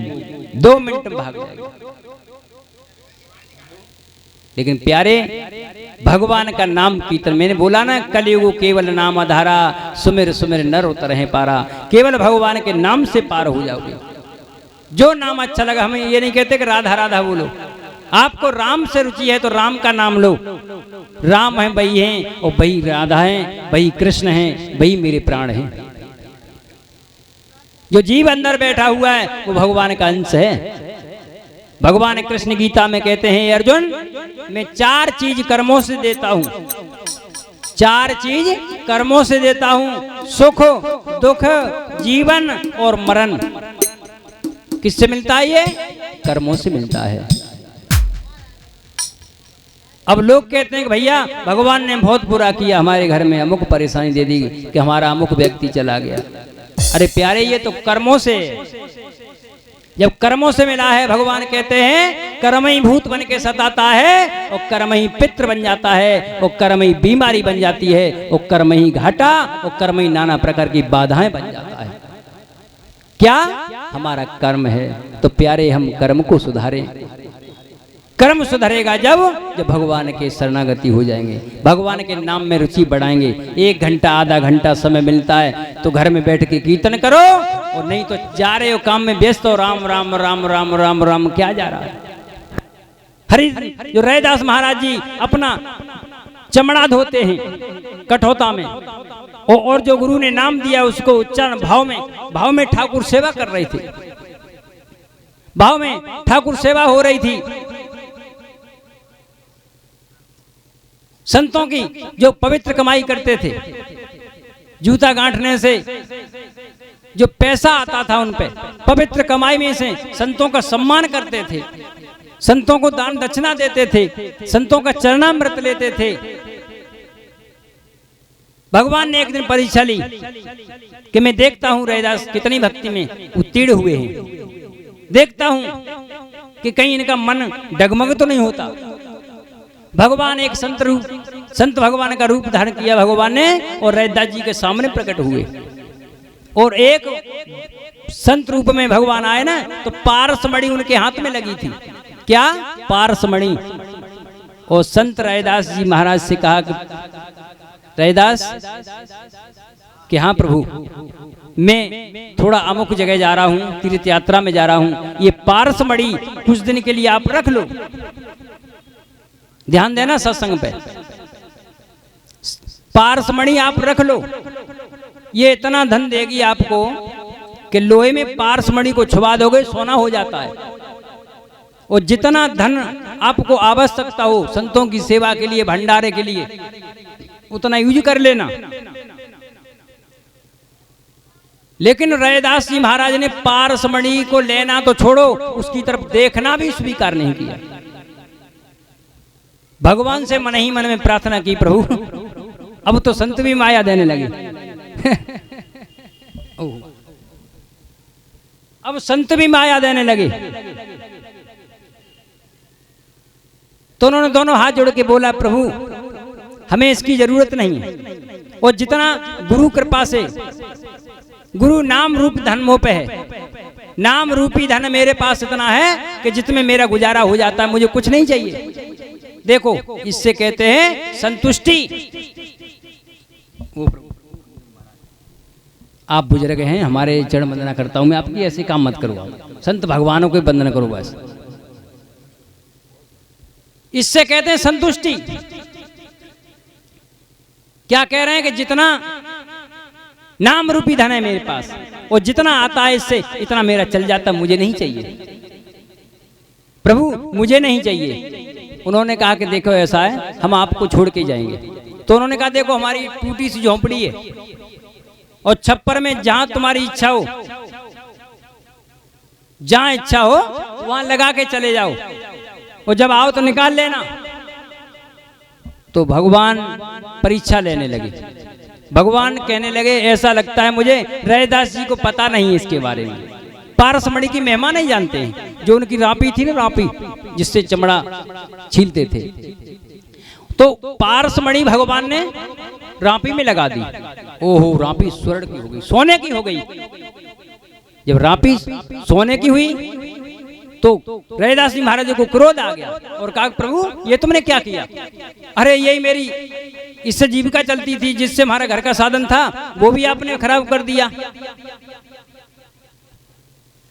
2 मिनट में भाग जाएगी। लेकिन प्यारे, भगवान का नाम कीर्तन, मैंने बोला ना, कलयुग केवल नाम आधारा, सुमिर सुमिर नर उतरहि पारा। केवल भगवान के नाम से पार हो जाओगे। जो नाम अच्छा लगा, हमें ये नहीं कहते कि राधा राधा बोलो। आपको राम से रुचि है तो राम का नाम लो। राम है वही हैं, और वही राधा है, वही कृष्ण है, वही मेरे प्राण हैं। जो जीव अंदर बैठा हुआ है वो भगवान का अंश है। भगवान कृष्ण गीता में कहते हैं, अर्जुन मैं 4 चीज कर्मों से देता हूं, 4 चीज कर्मों से देता हूं, सुख, दुख, जीवन और मरण। किससे मिलता है ये? कर्मों से मिलता है। अब लोग कहते हैं कि भैया भगवान ने बहुत बुरा किया, हमारे घर में अमुक परेशानी दे दी कि हमारा अमुक व्यक्ति चला गया। अरे प्यारे, ये तो कर्मों से, जब कर्मों से मिला है, भगवान कहते हैं कर्म ही भूत बन के सताता है, और कर्म ही पितृ बन जाता है, और कर्म ही बीमारी बन जाती है, और कर्म ही घाटा, और कर्म ही नाना प्रकार की बाधाएं बन जाता है। क्या? हमारा कर्म है। तो प्यारे, हम कर्म को सुधारें। कर्म सुधरेगा जब भगवान के शरणागति हो जाएंगे, भगवान के नाम में रुचि बढ़ाएंगे। 1 घंटा आधा घंटा समय मिलता है तो घर में बैठ के कीर्तन करो, और नहीं तो जा रहे हो काम में व्यस्त हो, राम राम राम राम राम राम क्या जा रहा है। हरि जो रैदास महाराज जी अपना चमड़ा धोते हैं कठौता में, और जो गुरु ने नाम दिया उसको उच्चारण भाव में ठाकुर सेवा कर रहे थे, भाव में ठाकुर सेवा हो रही थी। संतों की जो पवित्र कमाई करते थे, जूता गांठने से जो पैसा आता था उन पे, पवित्र कमाई में से संतों का सम्मान करते थे, संतों को दान दक्षिणा देते थे, संतों का चरणामृत लेते थे। भगवान ने एक दिन परीक्षा ली कि मैं देखता हूं रैदास कितनी भक्ति में उत्तीर्ण हुए हैं, देखता हूं कि कहीं इनका मन डगमग तो नहीं होता। भगवान एक संत भगवान का रूप धारण किया भगवान ने, और रैदास जी के सामने प्रकट हुए, और एक संत रूप में भगवान आए ना, तो पारसमणि उनके हाथ में लगी थी। क्या? पारसमणि। और संत रैदास जी महाराज से कहा कि रैदास कि हाँ प्रभु, मैं थोड़ा अमुक जगह जा रहा हूँ, तीर्थ यात्रा में जा रहा हूँ, ये पारस मणि कुछ दिन के लिए आप रख लो। ध्यान देना सत्संग पे, पारस मणि आप रख लो, ये इतना धन देगी आपको कि लोहे में पारस मणि को छुपा दोगे सोना हो जाता है। और जितना धन आपको आवश्यकता हो संतों की सेवा के लिए, भंडारे के लिए, उतना यूज कर लेना। लेकिन रैदास जी महाराज ने पारस मणि को लेना तो छोड़ो, उसकी तरफ देखना भी स्वीकार नहीं किया। भगवान से मन ही मन में प्रार्थना की, प्रभु अब तो संत भी माया देने लगे। अब संत भी माया देने लगे। तो उन्होंने दोनों हाथ जोड़ के बोला, प्रभु हमें इसकी जरूरत नहीं है, और जितना गुरु कृपा से, गुरु नाम रूप धन मोह पे है, नाम रूपी धन मेरे पास इतना है कि जितने मेरा गुजारा हो जाता है, मुझे कुछ नहीं चाहिए। देखो इससे कहते हैं संतुष्टि। आप बुजुर्ग हैं, हमारे चरण वंदना करता हूं मैं, आपकी ऐसे काम मत करो, संत भगवानों को वंदना करो बस। इससे कहते हैं संतुष्टि। क्या कह रहे हैं कि जितना नाम रूपी धन है मेरे पास, और जितना आता है इससे इतना मेरा चल जाता, मुझे नहीं चाहिए प्रभु, मुझे नहीं चाहिए। उन्होंने कहा कि देखो ऐसा है, हम आपको छोड़ के जाएंगे। तो उन्होंने कहा देखो हमारी टूटी सी झोंपड़ी है, और छप्पर में जहां तुम्हारी इच्छा हो, जहां इच्छा हो वहां लगा के चले जाओ, और जब आओ तो निकाल लेना। तो भगवान परीक्षा लेने लगे। भगवान कहने लगे ऐसा लगता है मुझे रैदास जी को पता नहीं इसके बारे में, पारस मणि की महिमा नहीं जानते हैं। जो उनकी रापी थी ना, रापी जिससे चमड़ा छीलते थे, तो पारस मणि भगवान ने रापी में लगा दी। ओहो, रापी स्वर्ण की हो गई, सोने की हो गई। जब रापी सोने की हुई तो रैदास जी महाराज को क्रोध आ गया और कहा प्रभु ये तुमने क्या किया? अरे यही मेरी इससे जीविका चलती थी, जिससे हमारा घर का साधन था, वो भी आपने खराब कर दिया।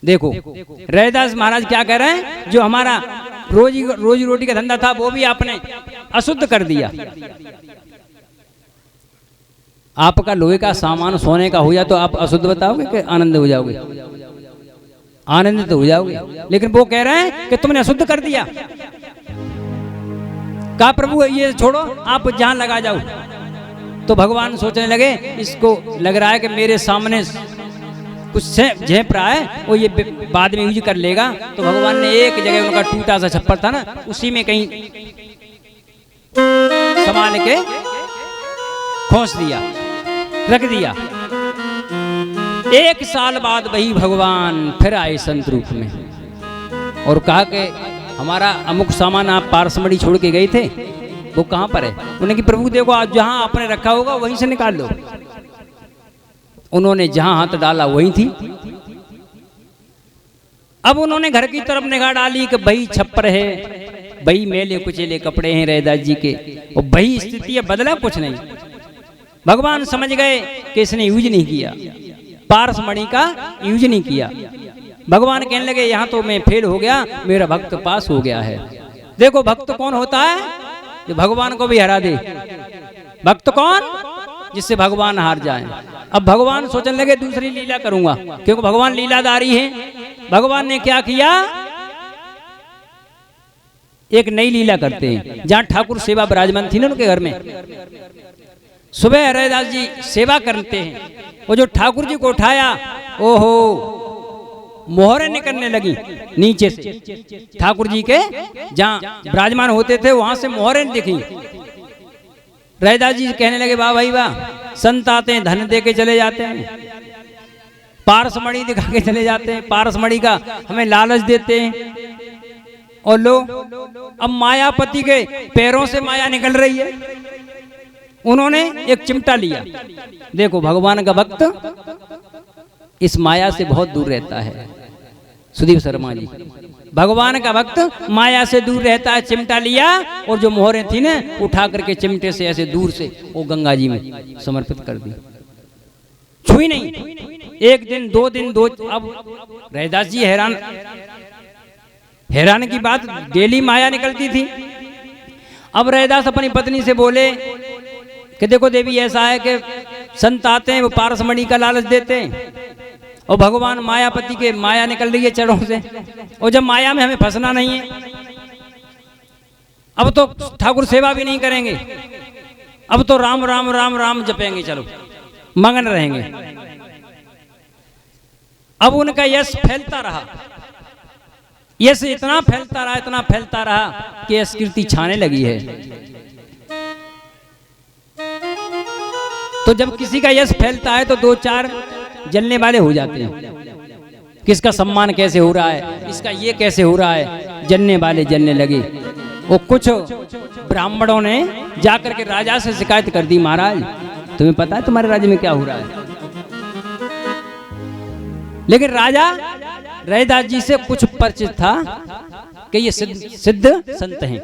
देखो रैदास महाराज क्या कह रहे हैं, जो हमारा रोजी रोटी का धंधा था वो भी आपने अशुद्ध कर दिया। आपका लोहे का सामान सोने का हो जाए तो आप अशुद्ध बताओगे कि आनंद हो जाओगे? आनंद तो हो जाओगे। लेकिन वो कह रहे हैं कि तुमने अशुद्ध कर दिया। कहा प्रभु ये छोड़ो, आप जहां लगा जाओ। तो भगवान सोचने लगे इसको लग रहा है कि मेरे सामने कुछ से झेप रहा है, वो ये बाद में यूज कर लेगा। तो भगवान ने एक जगह उनका टूटा सा छप्पर था ना, उसी में कहीं संभाल के खोस दिया, रख दिया। एक साल बाद वही भगवान फिर आए संत रूप में और कहा कि हमारा अमुक सामान आप पारस मणि छोड़ के गए थे, वो कहाँ पर है? उन्होंने कि प्रभु देखो आज जहां आपने रखा होगा वहीं से निकाल लो। उन्होंने जहां हाथ डाला वहीं थी। अब उन्होंने घर की तरफ निगाह डाली कि भाई छप्पर है, भाई मेले कुचेले कपड़े हैं रैदास जी के, और भाई स्थिति है, बदला कुछ नहीं। भगवान समझ गए कि इसने यूज नहीं किया, पारस मणि का यूज नहीं किया। भगवान कहने लगे यहाँ तो मैं फेल हो गया, मेरा भक्त पास हो गया है। देखो भक्त कौन होता है? जो भगवान को भी हरा दे। भक्त कौन? जिससे भगवान हार जाए। अब भगवान सोचने लगे दूसरी लीला करूंगा, क्योंकि भगवान लीलाधारी हैं। भगवान ने क्या किया, एक नई लीला करते हैं। जहां ठाकुर सेवा विराजमान थी ना उनके घर में, सुबह रैदास जी सेवा करते हैं, वो जो ठाकुर जी को उठाया, ओहो मोहरें निकलने लगी नीचे से। ठाकुर जी के जहां विराजमान होते थे वहां से मोहरें दिखी। रैदास जी कहने लगे वाह भाई वाह, संत आते हैं धन दे के चले जाते हैं, पारस मणि दिखा के चले जाते हैं, पारस मणि का हमें लालच देते हैं। और लो अब मायापति के पैरों से माया निकल रही है। उन्होंने एक चिमटा लिया। देखो भगवान का भक्त इस माया से बहुत दूर रहता है। सुदीप शर्मा जी, भगवान का भक्त माया से दूर रहता है। चिमटा लिया और जो मोहरें थी ना उठा करके चिमटे से ऐसे दूर से वो गंगा जी में समर्पित कर दी, छुई नहीं। एक दिन दो दिन दो, अब रैदास जी हैरान की बात, डेली माया निकलती थी। अब रैदास अपनी पत्नी से बोले कि देखो देवी, ऐसा है कि संत आते हैं, वो पारसमणि का लालच देते हैं, और भगवान मायापति के माया निकल रही है चरणों से, और जब माया में हमें फंसना नहीं है, अब तो ठाकुर सेवा भी नहीं करेंगे, अब तो राम राम राम राम जपेंगे, चलो मगन रहेंगे। अब उनका यश फैलता रहा, यश इतना फैलता रहा, इतना फैलता रहा कि यश कीर्ति छाने लगी है। तो जब किसी का यश फैलता है तो दो चार जलने वाले हो जाते हैं, किसका सम्मान कैसे हो रहा है, इसका ये कैसे हो रहा है, जलने वाले जलने लगे। वो कुछ ब्राह्मणों ने जाकर के राजा से शिकायत कर दी, महाराज तुम्हें पता है तुम्हारे राज्य में क्या हो रहा है। लेकिन राजा रैदास जी से कुछ परिचित था कि ये सिद्ध संत हैं,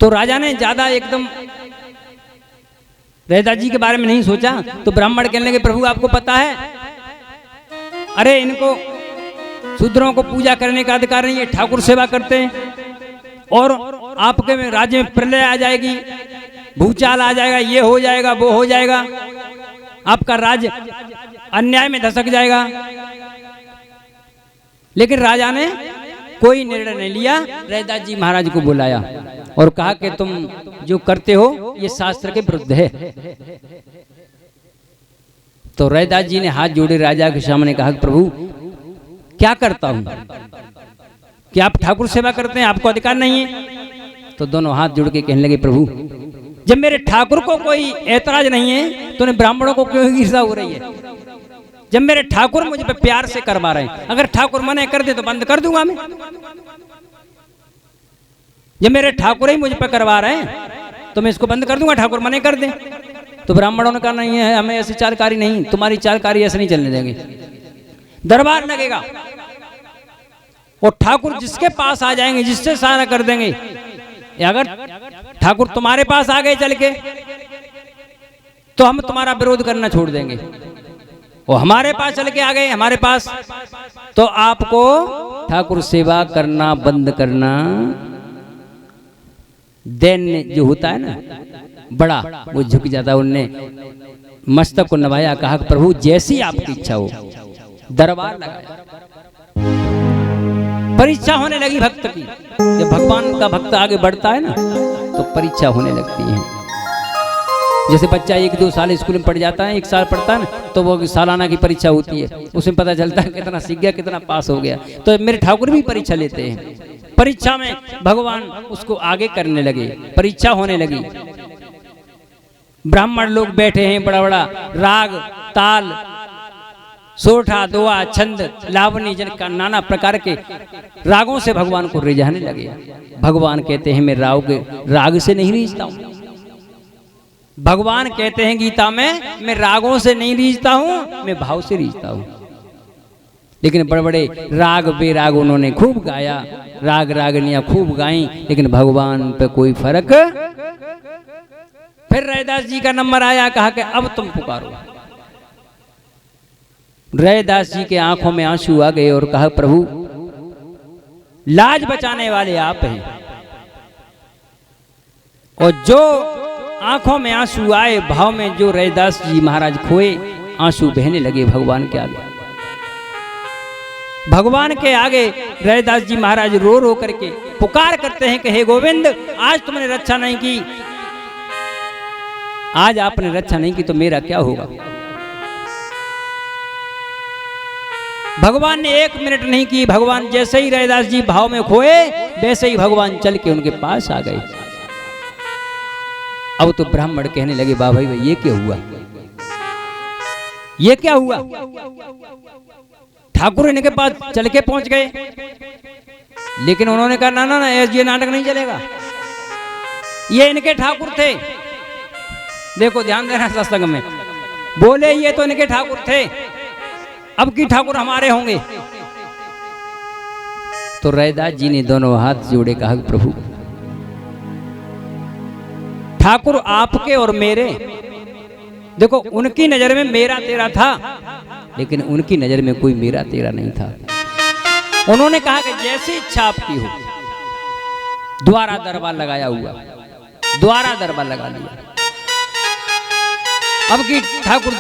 तो राजा ने ज्यादा एकदम रैदास जी के बारे में नहीं सोचा। तो ब्राह्मण कहने लगे, प्रभु आपको पता है, अरे इनको शूद्रों को पूजा करने का अधिकार नहीं है, ठाकुर सेवा करते हैं, और आपके में राज्य में प्रलय आ जाएगी, भूचाल आ जाएगा, ये हो जाएगा, वो हो जाएगा, आपका राज्य अन्याय में धसक जाएगा। लेकिन राजा ने कोई निर्णय नहीं लिया, रैदास जी महाराज को बुलाया और कहा कि तुम जो करते हो ये शास्त्र के विरुद्ध है। तो रैदास जी ने हाथ जोड़े राजा के सामने कहा, प्रभु क्या करता हूं, कि आप ठाकुर सेवा करते हैं, आपको अधिकार नहीं है। तो दोनों हाथ जोड़ के कहने लगे, प्रभु जब मेरे ठाकुर को कोई ऐतराज नहीं है तो उन्हें ब्राह्मणों को क्यों ईर्ष्या हो रही है। जब मेरे ठाकुर मुझे पे प्यार से करवा रहे हैं, अगर ठाकुर मना कर दे तो बंद कर दूंगा मैं। जब मेरे ठाकुर ही मुझे पे करवा रहे हैं तो मैं इसको बंद कर दूंगा, ठाकुर मना कर दे। तो ब्राह्मणों ने कहा, नहीं है, हमें ऐसी चालकारी नहीं, तुम्हारी चालकारी ऐसे नहीं चलने देंगे, दरबार लगेगा, और ठाकुर जिसके पास आ जाएंगे, जिससे सारा कर देंगे। अगर ठाकुर तुम्हारे पास आ गए चल के तो हम तुम्हारा विरोध करना छोड़ देंगे, और हमारे पास चल के आ गए हमारे पास, तो आपको ठाकुर सेवा करना बंद करना। दैन्य जो होता है ना बड़ा, वो झुक जाता है। उनने मस्तक को नवाया, कहा प्रभु जैसी आपकी इच्छा हो। दरबार लगाया, परीक्षा होने लगी भक्त की। जब भगवान का भक्त आगे बढ़ता है ना तो परीक्षा होने लगती है। जैसे बच्चा 1-2 साल स्कूल में पढ़ जाता है, 1 साल पढ़ता है ना, तो वो सालाना की परीक्षा होती है, उसमें पता चलता है कितना सीख गया, कितना पास हो गया। तो मेरे ठाकुर भी परीक्षा लेते हैं, परीक्षा में भगवान उसको आगे करने लगे, परीक्षा होने लगी। ब्राह्मण लोग बैठे हैं, बड़ा बड़ा राग ताल सोठा दोआ छंद लावनी जन का नाना प्रकार के रागों से भगवान को रिझाने लगे। भगवान कहते हैं मैं राग से नहीं रीझता हूं। भगवान कहते हैं गीता में, मैं रागों से नहीं रीझता हूं, मैं भाव से रीझता हूं। लेकिन बड़े बड़े राग बेराग उन्होंने खूब गाया, राग रागनियां खूब गाई, लेकिन भगवान पे कोई फर्क। फिर रैदास जी का नंबर आया, कहा कि अब तुम पुकारो। रैदास जी के आंखों में आंसू आ गए और कहा प्रभु लाज बचाने वाले आप हैं। और जो आंखों में आंसू आए, भाव में जो रैदास जी महाराज खोए, आंसू बहने लगे भगवान के आगे। भगवान के आगे रैदास जी महाराज रो रो करके पुकार करते हैं कि हे गोविंद, आज तुमने रक्षा नहीं की, आज आपने रक्षा नहीं की तो मेरा क्या होगा। भगवान ने 1 मिनट नहीं की। भगवान जैसे ही रैदास जी भाव में खोए, वैसे ही भगवान चल के उनके पास आ गए। अब तो ब्राह्मण कहने लगे, वाह भाई ये क्या हुआ, ये क्या हुआ। ठाकुर इनके पास चल के पहुंच गए, लेकिन उन्होंने कहा ना ना ना, ये नाटक नहीं चलेगा, ये इनके ठाकुर थे। देखो ध्यान देना सत्संग में, बोले ये तो इनके ठाकुर थे, अब की ठाकुर हमारे होंगे। तो रैदास जी ने दोनों हाथ जोड़े, कहा प्रभु ठाकुर आपके और मेरे देखो उनकी नजर में मेरा तेरा था, लेकिन उनकी नजर में कोई मेरा तेरा नहीं था। उन्होंने कहा कि जैसी इच्छा आपकी हो। द्वारा दरबार लगाया हुआ, द्वारा दरबार लगा लिया। अब की ठाकुर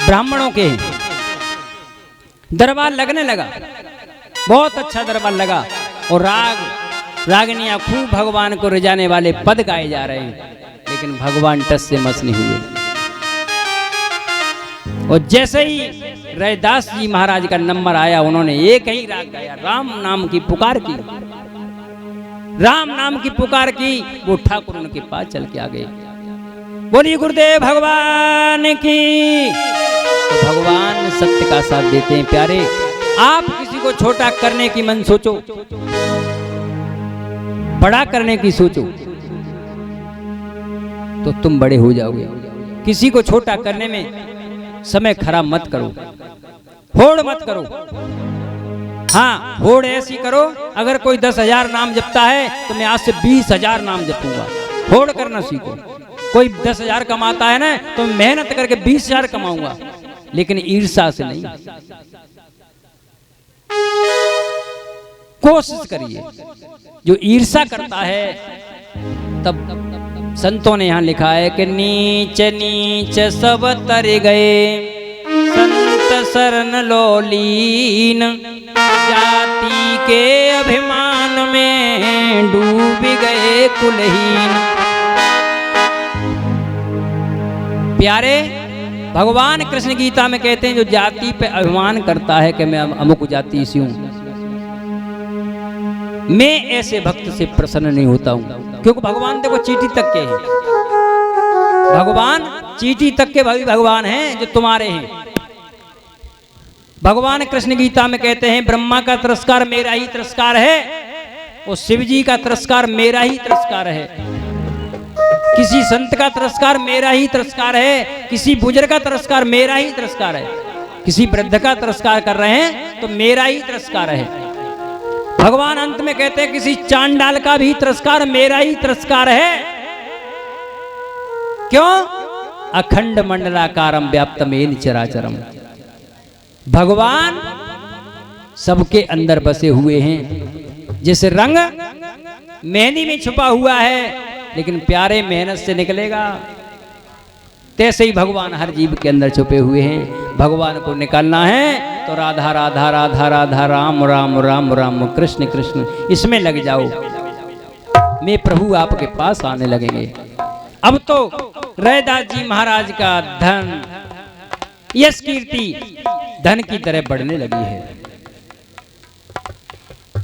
ब्राह्मणों के दरबार लगने लगा, बहुत अच्छा दरबार लगा, और रागनियां खूब भगवान को रिझाने वाले पद गाए जा रहे हैं, लेकिन भगवान टस से मस नहीं हुए। और जैसे ही रैदास जी महाराज का नंबर आया, उन्होंने एक ही राग गाया, राम नाम की पुकार की, राम नाम की पुकार की। वो ठाकुर उनके पास चल के आ गए, बोलिए गुरुदेव भगवान की। तो भगवान सत्य का साथ देते हैं। प्यारे, आप किसी को छोटा करने की मन सोचो, बड़ा करने की सोचो, तो तुम बड़े हो जाओगे। किसी को छोटा करने में समय खराब मत करो, होड़ मत करो। हाँ, होड़ ऐसी करो, अगर कोई 10,000 नाम जपता है तो मैं आज से 20,000 नाम जपूंगा। होड़ करना सीखो। कोई 10,000 कमाता है ना, तो मेहनत करके 20,000 कमाऊंगा, लेकिन ईर्ष्या से नहीं। कोशिश करिए। जो ईर्ष्या करता है, तब संतों ने यहां लिखा है कि नीच नीच सब तर गए, संत शरण लोलीन, जाति के अभिमान में डूब गए कुलहीन। प्यारे, भगवान कृष्ण गीता में कहते हैं, जो जाति पे अभिमान करता है कि मैं अमुक जाति से हूं, मैं ऐसे भक्त से प्रसन्न नहीं होता हूं। क्योंकि भगवान देखो चीटी तक के हैं, भगवान चीटी तक के भगवान हैं जो तुम्हारे हैं। भगवान कृष्ण गीता में कहते हैं, ब्रह्मा का तिरस्कार मेरा ही तिरस्कार है, और शिव जी का तिरस्कार मेरा ही तिरस्कार है। किसी संत का तिरस्कार मेरा ही तिरस्कार है, किसी बुजुर्ग का तिरस्कार मेरा ही तिरस्कार है, किसी वृद्ध का तिरस्कार कर रहे हैं तो मेरा ही तिरस्कार है। भगवान अंत में कहते हैं, किसी चांडाल का भी तिरस्कार मेरा ही तिरस्कार है। क्यों? अखंड मंडलाकारम व्याप्तमेन चराचरम। भगवान सबके अंदर बसे हुए हैं। जैसे रंग मेहंदी में छुपा हुआ है, लेकिन प्यारे मेहनत से निकलेगा, तैसे ही भगवान हर जीव के अंदर छुपे हुए हैं। भगवान को निकालना है तो राधा राधा राधा राधा, राम राम राम राम, कृष्ण कृष्ण, इसमें लग जाओ। मैं प्रभु आपके पास आने लगेंगे। अब तो रैदास जी महाराज का धन, यश कीर्ति धन की तरह बढ़ने लगी है।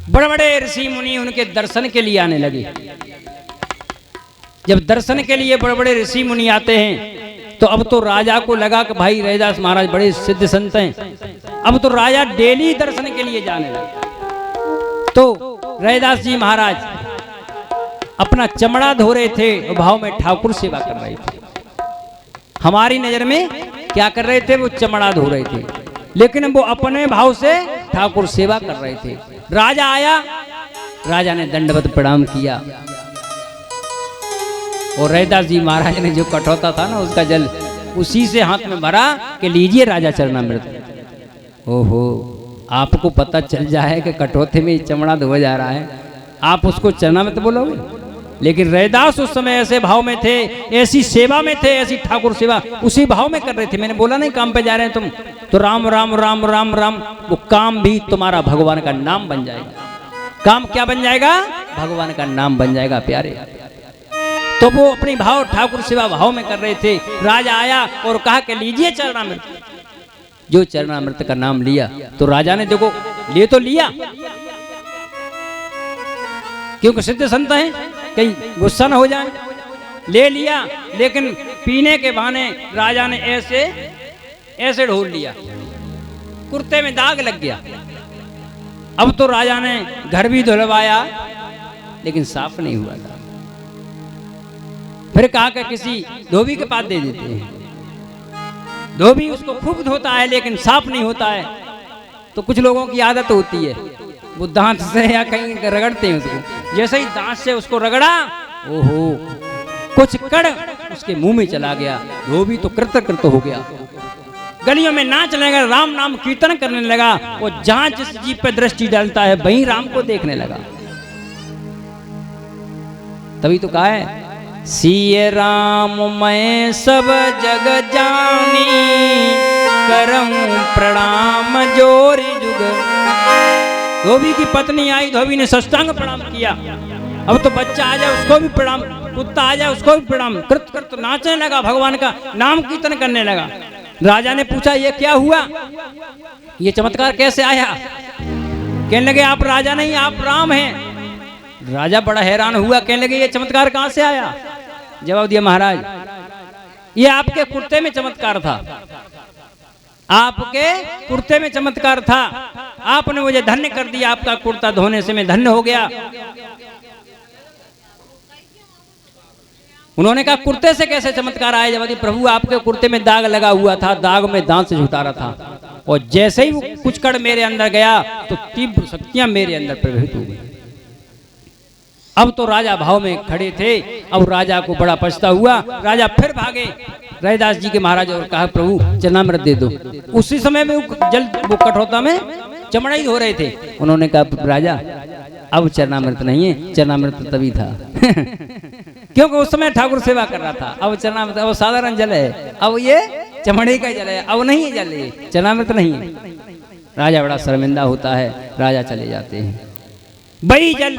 बड़े बड़े ऋषि मुनि उनके दर्शन के लिए आने लगे। जब दर्शन के लिए बड़े बड़े ऋषि मुनि आते हैं, तो अब तो राजा को लगा कि भाई रैदास महाराज बड़े सिद्ध संत हैं। अब तो राजा डेली दर्शन के लिए जाने लगे। तो रैदास जी महाराज अपना चमड़ा धो रहे थे, भाव में ठाकुर सेवा कर रहे थे। हमारी नजर में क्या कर रहे थे? वो चमड़ा धो रहे थे, लेकिन वो अपने भाव से ठाकुर सेवा कर रहे थे। राजा आया, राजा ने दंडवत प्रणाम किया, और रैदास जी महाराज ने जो कठौता था ना, उसका जल उसी से हाथ में भरा कि लीजिए राजा चरणामृत। ओहो, आपको पता चल जाए कि कठौते में चमड़ा धोया जा रहा है, आप उसको चरणामृत बोलोगे? लेकिन रैदास उस समय ऐसे भाव में थे, ऐसी सेवा में थे, ऐसी ठाकुर सेवा उसी भाव में कर रहे थे। मैंने बोला नहीं काम पे जा रहे हैं तुम, तो राम राम राम राम राम, वो काम भी तुम्हारा भगवान का नाम बन जाएगा। काम क्या बन जाएगा? भगवान का नाम बन जाएगा प्यारे। तो वो अपनी भाव ठाकुर सेवा भाव में कर रहे थे। राजा आया और कहा कि लीजिए चरणामृत। जो चरणामृत का नाम लिया, तो राजा ने देखो ले तो लिया, क्योंकि सिद्ध संत हैं, कहीं गुस्सा न हो जाए, ले लिया, लेकिन पीने के बहाने राजा ने ऐसे ऐसे ढोल लिया, कुर्ते में दाग लग गया। अब तो राजा ने घर भी धुलवाया, लेकिन साफ नहीं हुआ था। फिर कहा कि किसी धोबी के पास दे देते हैं। धोबी उसको खूब धोता है, लेकिन साफ नहीं होता है। तो कुछ लोगों की आदत होती है, वो दांत से या कहीं रगड़ते हैं उसको। जैसे ही दांत से उसको रगड़ा, ओहो, कुछ कण उसके मुंह में चला गया। धोबी तो कृत हो गया, गलियों में नाचने लगा, राम नाम कीर्तन करने लगा। वो जहां जिस जीव पे दृष्टि डालता है वहीं राम को देखने लगा। तभी तो कहा है, सिय राम मैं सब जग जानी, करऊं प्रणाम जोरी जुग। धोबी की पत्नी आई, धोबी ने साष्टांग प्रणाम किया। अब तो बच्चा आ जाए उसको भी प्रणाम, कुत्ता आ जाए उसको भी प्रणाम, कृत नाचने लगा, भगवान का नाम कीर्तन करने लगा। राजा ने पूछा ये क्या हुआ, ये चमत्कार कैसे आया? कहने लगे आप राजा नहीं, आप राम हैं। राजा बड़ा हैरान हुआ, कहने लगे ये चमत्कार कहां से आया? जवाब दिया महाराज ये आपके कुर्ते में चमत्कार था, आपके कुर्ते में चमत्कार था, आपने मुझे धन्य कर दिया, आपका कुर्ता धोने से मैं धन्य हो गया। उन्होंने कहा कुर्ते से कैसे चमत्कार आया? जब प्रभु आपके कुर्ते में दाग लगा हुआ था, दाग में दांत से झुटारा था, और जैसे ही वो कुछ कड़ मेरे अंदर गया तो तीव्र शक्तियां मेरे अंदर प्रवेशित हो गई। अब तो राजा भाव में खड़े थे। अब राजा को बड़ा पछता हुआ, राजा फिर भागे रैदास जी के महाराज और कहा प्रभु चरणामृत दे दो। उसी समय में वो कठोता में चमड़ा ही हो रहे थे। उन्होंने कहा राजा अब चरणामृत नहीं है, चरणामृत तभी था क्योंकि उस समय ठाकुर सेवा कर रहा था। अब चरणामृत अब साधारण जल है, अब ये चमड़े का जल है, अब नहीं है जल, ये चरणामृत नहीं है। राजा बड़ा शर्मिंदा होता है, राजा चले जाते हैं। वही जल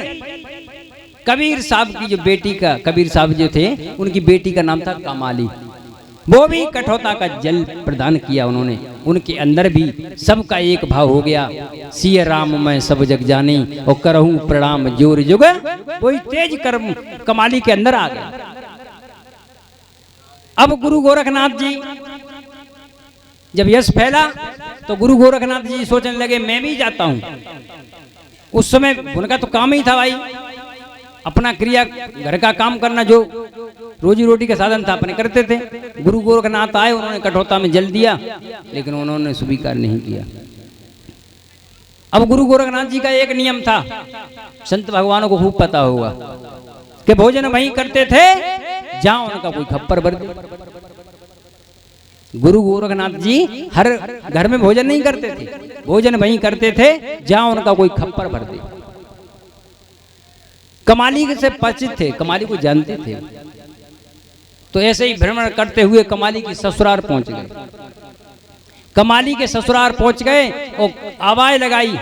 कबीर साहब की जो बेटी का, कबीर साहब जो थे उनकी बेटी का नाम था कमाली, वो भी कठोता का जल प्रदान किया उन्होंने। उनके अंदर भी सबका एक भाव हो गया, सिय राम मैं सब जग जानी और करहूं प्रणाम जोर जुग। कोई तेज कर्म कमाली के अंदर आ गया। अब गुरु गोरखनाथ जी जब यश फैला तो गुरु गोरखनाथ जी सोचने लगे मैं भी जाता हूं। उस समय उनका तो काम ही था भाई अपना क्रिया घर का काम करना, जो रोजी रोटी का साधन था अपने करते थे। गुरु गोरखनाथ आए, उन्होंने कठोता में जल दिया, लेकिन उन्होंने स्वीकार नहीं किया। अब गुरु गोरखनाथ जी का एक नियम था, संत भगवानों को खूब पता होगा कि भोजन वहीं करते थे जहां उनका कोई खप्पर भर दे। गुरु गोरखनाथ जी हर घर में भोजन नहीं करते थे, भोजन वहीं करते थे जहां उनका कोई खप्पर भर दे। कमाली से परिचित थे, कमाली को जानते थे। तो ऐसे ही भ्रमण करते हुए कमाली की ससुराल पहुंच गए। कमाली के ससुराल पहुंच गए और आवाज लगाई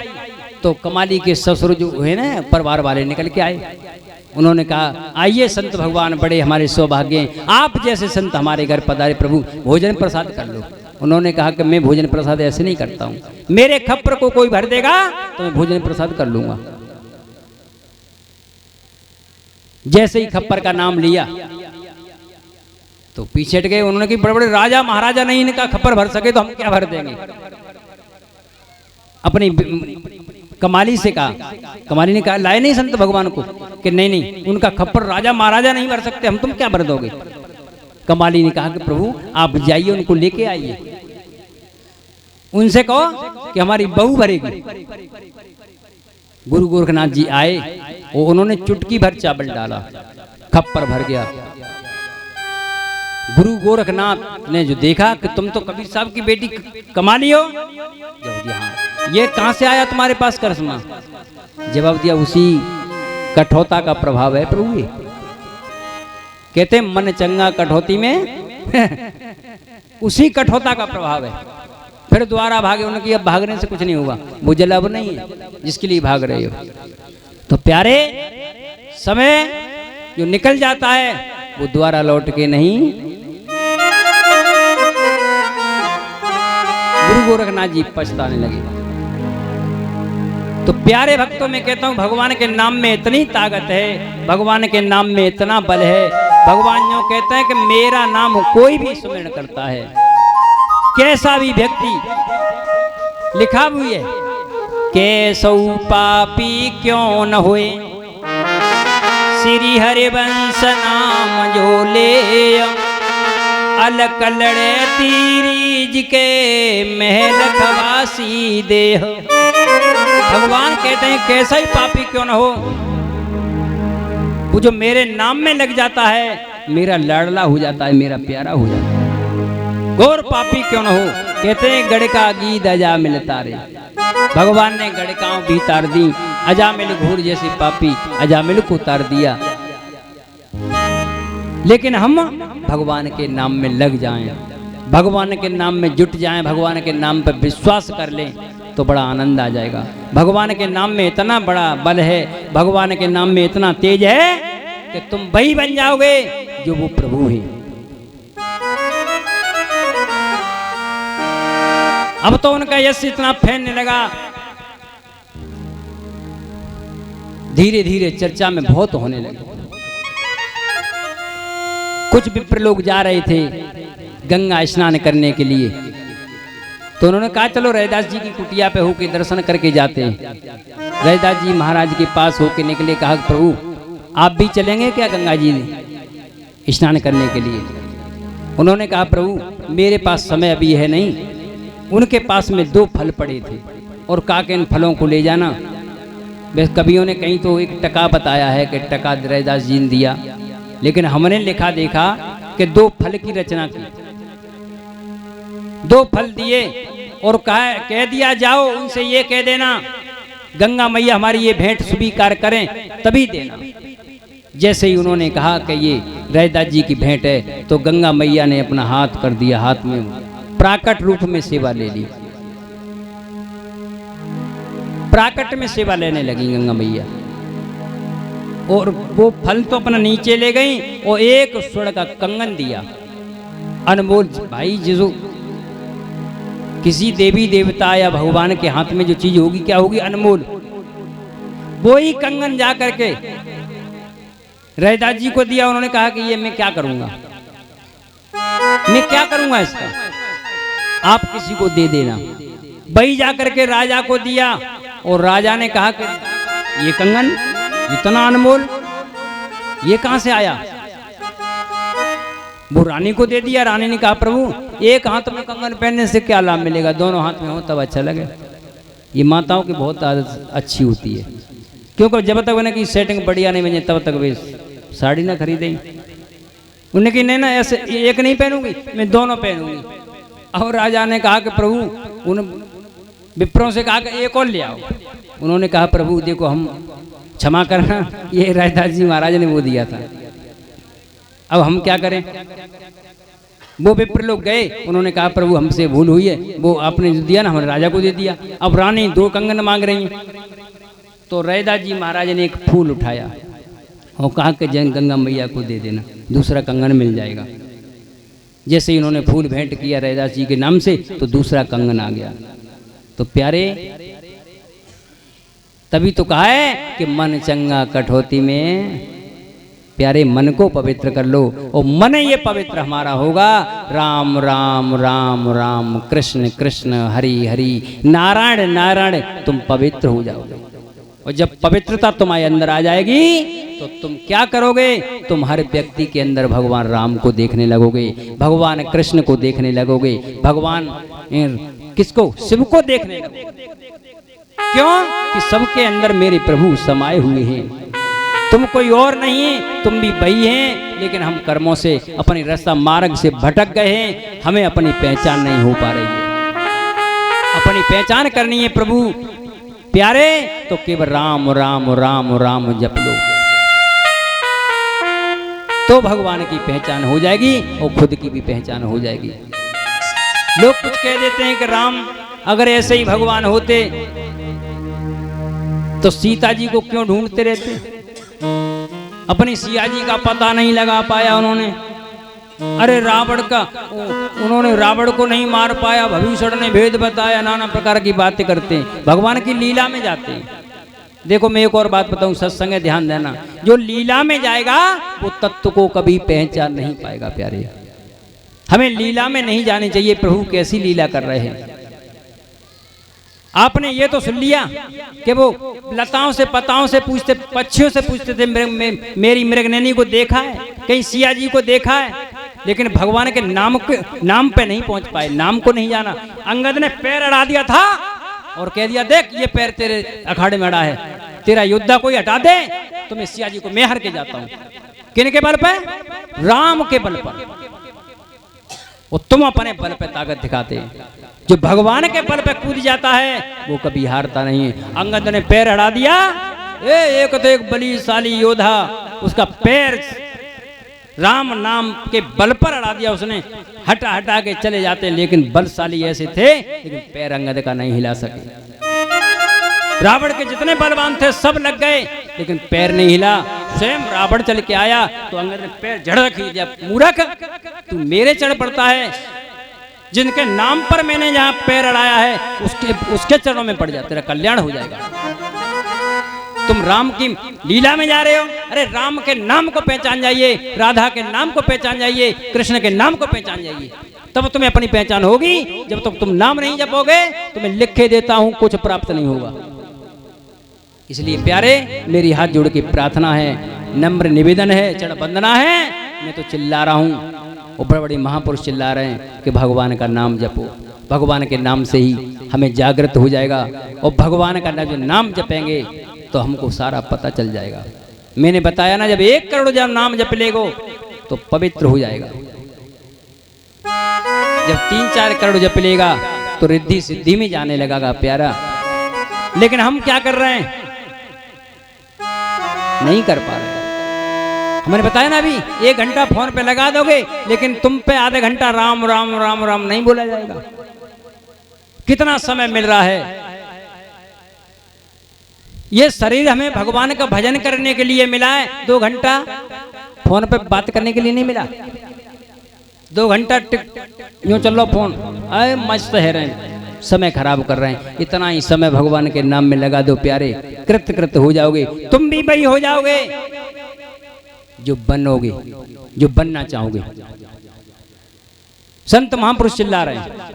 तो कमाली के ससुर जो है ना परिवार वाले निकल के आए। उन्होंने कहा आइए संत भगवान बड़े हमारे सौभाग्य हैं, आप जैसे संत हमारे घर पधारे, प्रभु भोजन प्रसाद कर लो। उन्होंने कहा कि मैं भोजन प्रसाद ऐसे नहीं करता हूँ, मेरे खप्पर को कोई भर देगा तो मैं भोजन प्रसाद कर लूंगा। जैसे ही खप्पर का नाम लिया तो पीछे हट गए। उन्होंने कहा बड़े बड़े राजा महाराजा नहीं इनका खप्पर भर सके तो हम क्या भर देंगे। अपनी कमाली से कहा, कमाली ने कहा लाए नहीं संत भगवान को कि नहीं नहीं उनका खप्पर राजा महाराजा नहीं भर सकते, हम तुम क्या भर दोगे। कमाली ने कहा कि प्रभु आप जाइए उनको लेके आइए, उनसे कहो कि हमारी बहू भरेगी। गुरु गोरखनाथ जी आए, वो उन्होंने चुटकी भर चावल डाला, खप्पर भर गया। गुरु गोरखनाथ ने जो देखा कि तुम तो कबीर साहब की बेटी कमाली हो, जवाब दिया हाँ, ये कहां से आया तुम्हारे पास करिश्मा। जवाब दिया उसी कठोता का प्रभाव है प्रभु। ये कहते मन चंगा कठौती में उसी कठोता का प्रभाव है। फिर दोबारा भागे, उनकी अब भागने से कुछ नहीं होगा, वो जल अब नहीं है जिसके लिए भाग रहे हो। तो प्यारे समय जो निकल जाता है वो दोबारा लौट के नहीं। गुरु गोरखनाथ जी पछताने लगे। तो प्यारे भक्तों में कहता हूं भगवान के नाम में इतनी ताकत है, भगवान के नाम में इतना बल है। भगवान जो कहते हैं कि मेरा नाम कोई भी सुमिरन करता है, कैसा भी व्यक्ति, लिखा हुई है कैसौ पापी क्यों न होए, श्री हरिवंश नाम जो ले, अलक लड़े तीरीज के महल खवासी देह। भगवान कहते हैं कैसा ही पापी क्यों न हो, वो जो मेरे नाम में लग जाता है मेरा लाडला हो जाता है, मेरा प्यारा हो जाता है। गौर पापी क्यों न हो, कहते हैं गड़का गीत अजा मिलता रे। भगवान ने गड़काओं भी तार दी, अजामिल घूर जैसे पापी अजामिल को तार दिया। लेकिन हम भगवान के नाम में लग जाएं, भगवान के नाम में जुट जाएं, भगवान के नाम पर विश्वास कर लें तो बड़ा आनंद आ जाएगा। भगवान के नाम में इतना बड़ा बल है, भगवान के नाम में इतना तेज है कि तुम वही बन जाओगे जो वो प्रभु है। अब तो उनका यश इतना फैलने लगा, धीरे धीरे चर्चा में बहुत होने लगे। कुछ विप्र लोग जा रहे थे गंगा स्नान करने के लिए, तो उन्होंने कहा चलो रैदास जी की कुटिया पे होके दर्शन करके जाते हैं। रैदास जी महाराज के पास होके निकले, कहा प्रभु आप भी चलेंगे क्या गंगा जी ने स्नान करने के लिए? उन्होंने कहा प्रभु मेरे पास समय अभी है नहीं। उनके पास में 2 फल पड़े थे और कहा कि इन फलों को ले जाना। बस कवियों ने कहीं तो 1 टका बताया है कि टका रैदास जी ने दिया, लेकिन हमने लिखा देखा कि 2 फल की रचना की। 2 फल दिए और कह दिया जाओ उनसे ये कह देना गंगा मैया हमारी ये भेंट स्वीकार करें तभी देना। जैसे ही उन्होंने कहा कि ये रैदास जी की भेंट है तो गंगा मैया ने अपना हाथ कर दिया, हाथ में प्राकट रूप में सेवा ले ली। प्राकट में सेवा लेने लगी गंगा मैया, और वो फल तो अपना नीचे ले गई और 1 स्वर्ण का कंगन दिया, अनमोल। भाई जिसो किसी देवी देवता या भगवान के हाथ में जो चीज होगी क्या होगी? अनमोल। वो ही कंगन जा करके रैदास जी को दिया। उन्होंने कहा कि ये मैं क्या करूंगा, मैं क्या करूंगा इसका, आप किसी को दे देना। वही जा करके राजा को दिया और राजा ने कहा कि ये कंगन इतना अनमोल ये कहां से आया? वो रानी को दे दिया। रानी ने कहा प्रभु 1 हाथ में कंगन पहनने से क्या लाभ मिलेगा, दोनों हाथ में हो तब अच्छा लगे। ये माताओं की बहुत आदत अच्छी होती है, क्योंकि जब तक उन्हें की सेटिंग बढ़िया नहीं बने तब तक वे साड़ी ना खरीदें। उन्हें की नहीं ना ऐसे 1 नहीं पहनूंगी, मैं दोनों पहनूंगी। और राजा ने कहा कि प्रभु, उन विप्रों से कहा कि 1 और ले आओ। उन्होंने कहा प्रभु देखो हम क्षमा करना, ये रैदास जी महाराज ने वो दिया था, अब हम क्या करें? वो विप्र लोग गए, उन्होंने कहा प्रभु हमसे भूल हुई है, वो आपने जो दिया ना हमने राजा को दे दिया। अब रानी 2 कंगन मांग रही हैं। तो रैदास जी महाराज ने एक फूल उठाया और कहा कि जैन गंगा मैया को दे देना, दूसरा कंगन मिल जाएगा। जैसे ही उन्होंने फूल भेंट किया रैदास जी के नाम से तो दूसरा कंगन आ गया। तो प्यारे तभी तो कहा है कि मन चंगा कठौती में, प्यारे मन को पवित्र कर लो और मन ये पवित्र हमारा होगा। राम राम राम राम कृष्ण कृष्ण हरि हरि नारायण नारायण, तुम पवित्र हो जाओगे। और जब पवित्रता तुम्हारे अंदर आ जाएगी तो तुम क्या करोगे? तुम हर व्यक्ति के अंदर भगवान राम को देखने लगोगे, भगवान कृष्ण को देखने लगोगे, भगवान किसको? शिव को देखने लगोगे। क्यों? कि सबके अंदर मेरे प्रभु समाये हुए हैं। तुम कोई और नहीं है, तुम भी वही हैं, लेकिन हम कर्मों से अपनी रास्ता मार्ग से भटक गए हैं, हमें अपनी पहचान नहीं हो पा रही है। अपनी पहचान करनी है प्रभु प्यारे, तो केवल राम राम राम राम जप लो तो भगवान की पहचान हो जाएगी और खुद की भी पहचान हो जाएगी। लोग कुछ कह देते हैं कि राम अगर ऐसे ही भगवान होते तो सीता जी को क्यों ढूंढते रहते? अपनी सिया जी का पता नहीं लगा पाया उन्होंने। अरे रावण का, उन्होंने रावण को नहीं मार पाया, भविष्य ने भेद बताया, नाना प्रकार की बातें करते हैं, भगवान की लीला में जाते हैं। देखो मैं एक और बात बताऊं, सत्संग है, ध्यान देना। जो लीला में जाएगा वो तत्व को कभी पहचान नहीं पाएगा। प्यारे हमें लीला में नहीं जानी चाहिए, प्रभु कैसी लीला कर रहे हैं। आपने ये तो सुन लिया कि वो लताओं से पताओं से पूछते, पक्षियों से पूछते थे मेरी मृगनैनी को देखा है, कहीं सिया जी को देखा है, लेकिन भगवान के नाम पे नहीं पहुंच पाए, नाम को नहीं जाना। अंगद ने पैर अड़ा दिया था और कह दिया देख ये पैर तेरे अखाड़े में अड़ा है, तेरा योद्धा कोई हटा दे तो मैं सिया जी को मैं हर के जाता हूँ। किन के बल पे? राम के बल पर, और तुम अपने बल पे ताकत दिखाते हैं। जो भगवान के बल पे कूद जाता है वो कभी हारता नहीं है। अंगद ने पैर हटा दिया, एक तो एक बलिशाली योद्धा, उसका पैर राम नाम के बल पर अड़ा दिया उसने, हटा हटा के चले जाते, लेकिन बलशाली ऐसे थे, लेकिन पैर अंगद का नहीं हिला सके। रावण के जितने बलवान थे सब लग गए, लेकिन पैर नहीं हिला। स्वयं रावण चल के आया तो अंगद ने पैर झड़क ही दिया, मूर्ख तू मेरे चढ़ पड़ता है, जिनके नाम पर मैंने जहां पैर अड़ाया है उसके चरणों में पड़ जा, तेरा कल्याण हो जाएगा। तुम राम की लीला में जा रहे हो, अरे राम के नाम को पहचान जाइए, राधा के नाम को पहचान जाइए, कृष्ण के नाम को पहचान जाइए, तब तुम्हें अपनी पहचान होगी। जब तक तुम नाम नहीं जपोगे, तुम्हें लिख के देता हूं कुछ प्राप्त नहीं होगा। इसलिए प्यारे, मेरी हाथ जोड़ के प्रार्थना है, नम्र निवेदन है, चरण वंदना है। मैं तो चिल्ला रहा हूं, और बड़े बड़े महापुरुष चिल्ला रहे हैं कि भगवान का नाम जपो, भगवान के नाम से ही हमें जागृत हो जाएगा, और भगवान का जो नाम जपेंगे तो हमको सारा पता चल जाएगा। मैंने बताया ना, जब 1 करोड़ जब नाम जप लेगो तो पवित्र हो जाएगा। जब 3-4 करोड़ जप लेगा तो रिद्धि सिद्धि में जाने लगेगा प्यारा। लेकिन हम क्या कर रहे हैं, नहीं कर पा रहे। हमने बताया ना, अभी 1 घंटा फोन पे लगा दोगे, लेकिन तुम पे आधे घंटा राम राम राम राम नहीं बोला जाएगा। कितना समय मिल रहा है। ये शरीर हमें भगवान का भजन करने के लिए मिला है, 2 घंटा फोन पे बात करने के लिए नहीं मिला। 2 घंटा यूं चल लो फोन, अरे मस्त है रहे, समय खराब कर रहे हैं। इतना ही समय भगवान के नाम में लगा दो प्यारे, कृत कृत हो जाओगे, तुम भी वही हो जाओगे जो बनोगे, जो बनना चाहोगे। संत महापुरुष चिल्ला रहे हैं,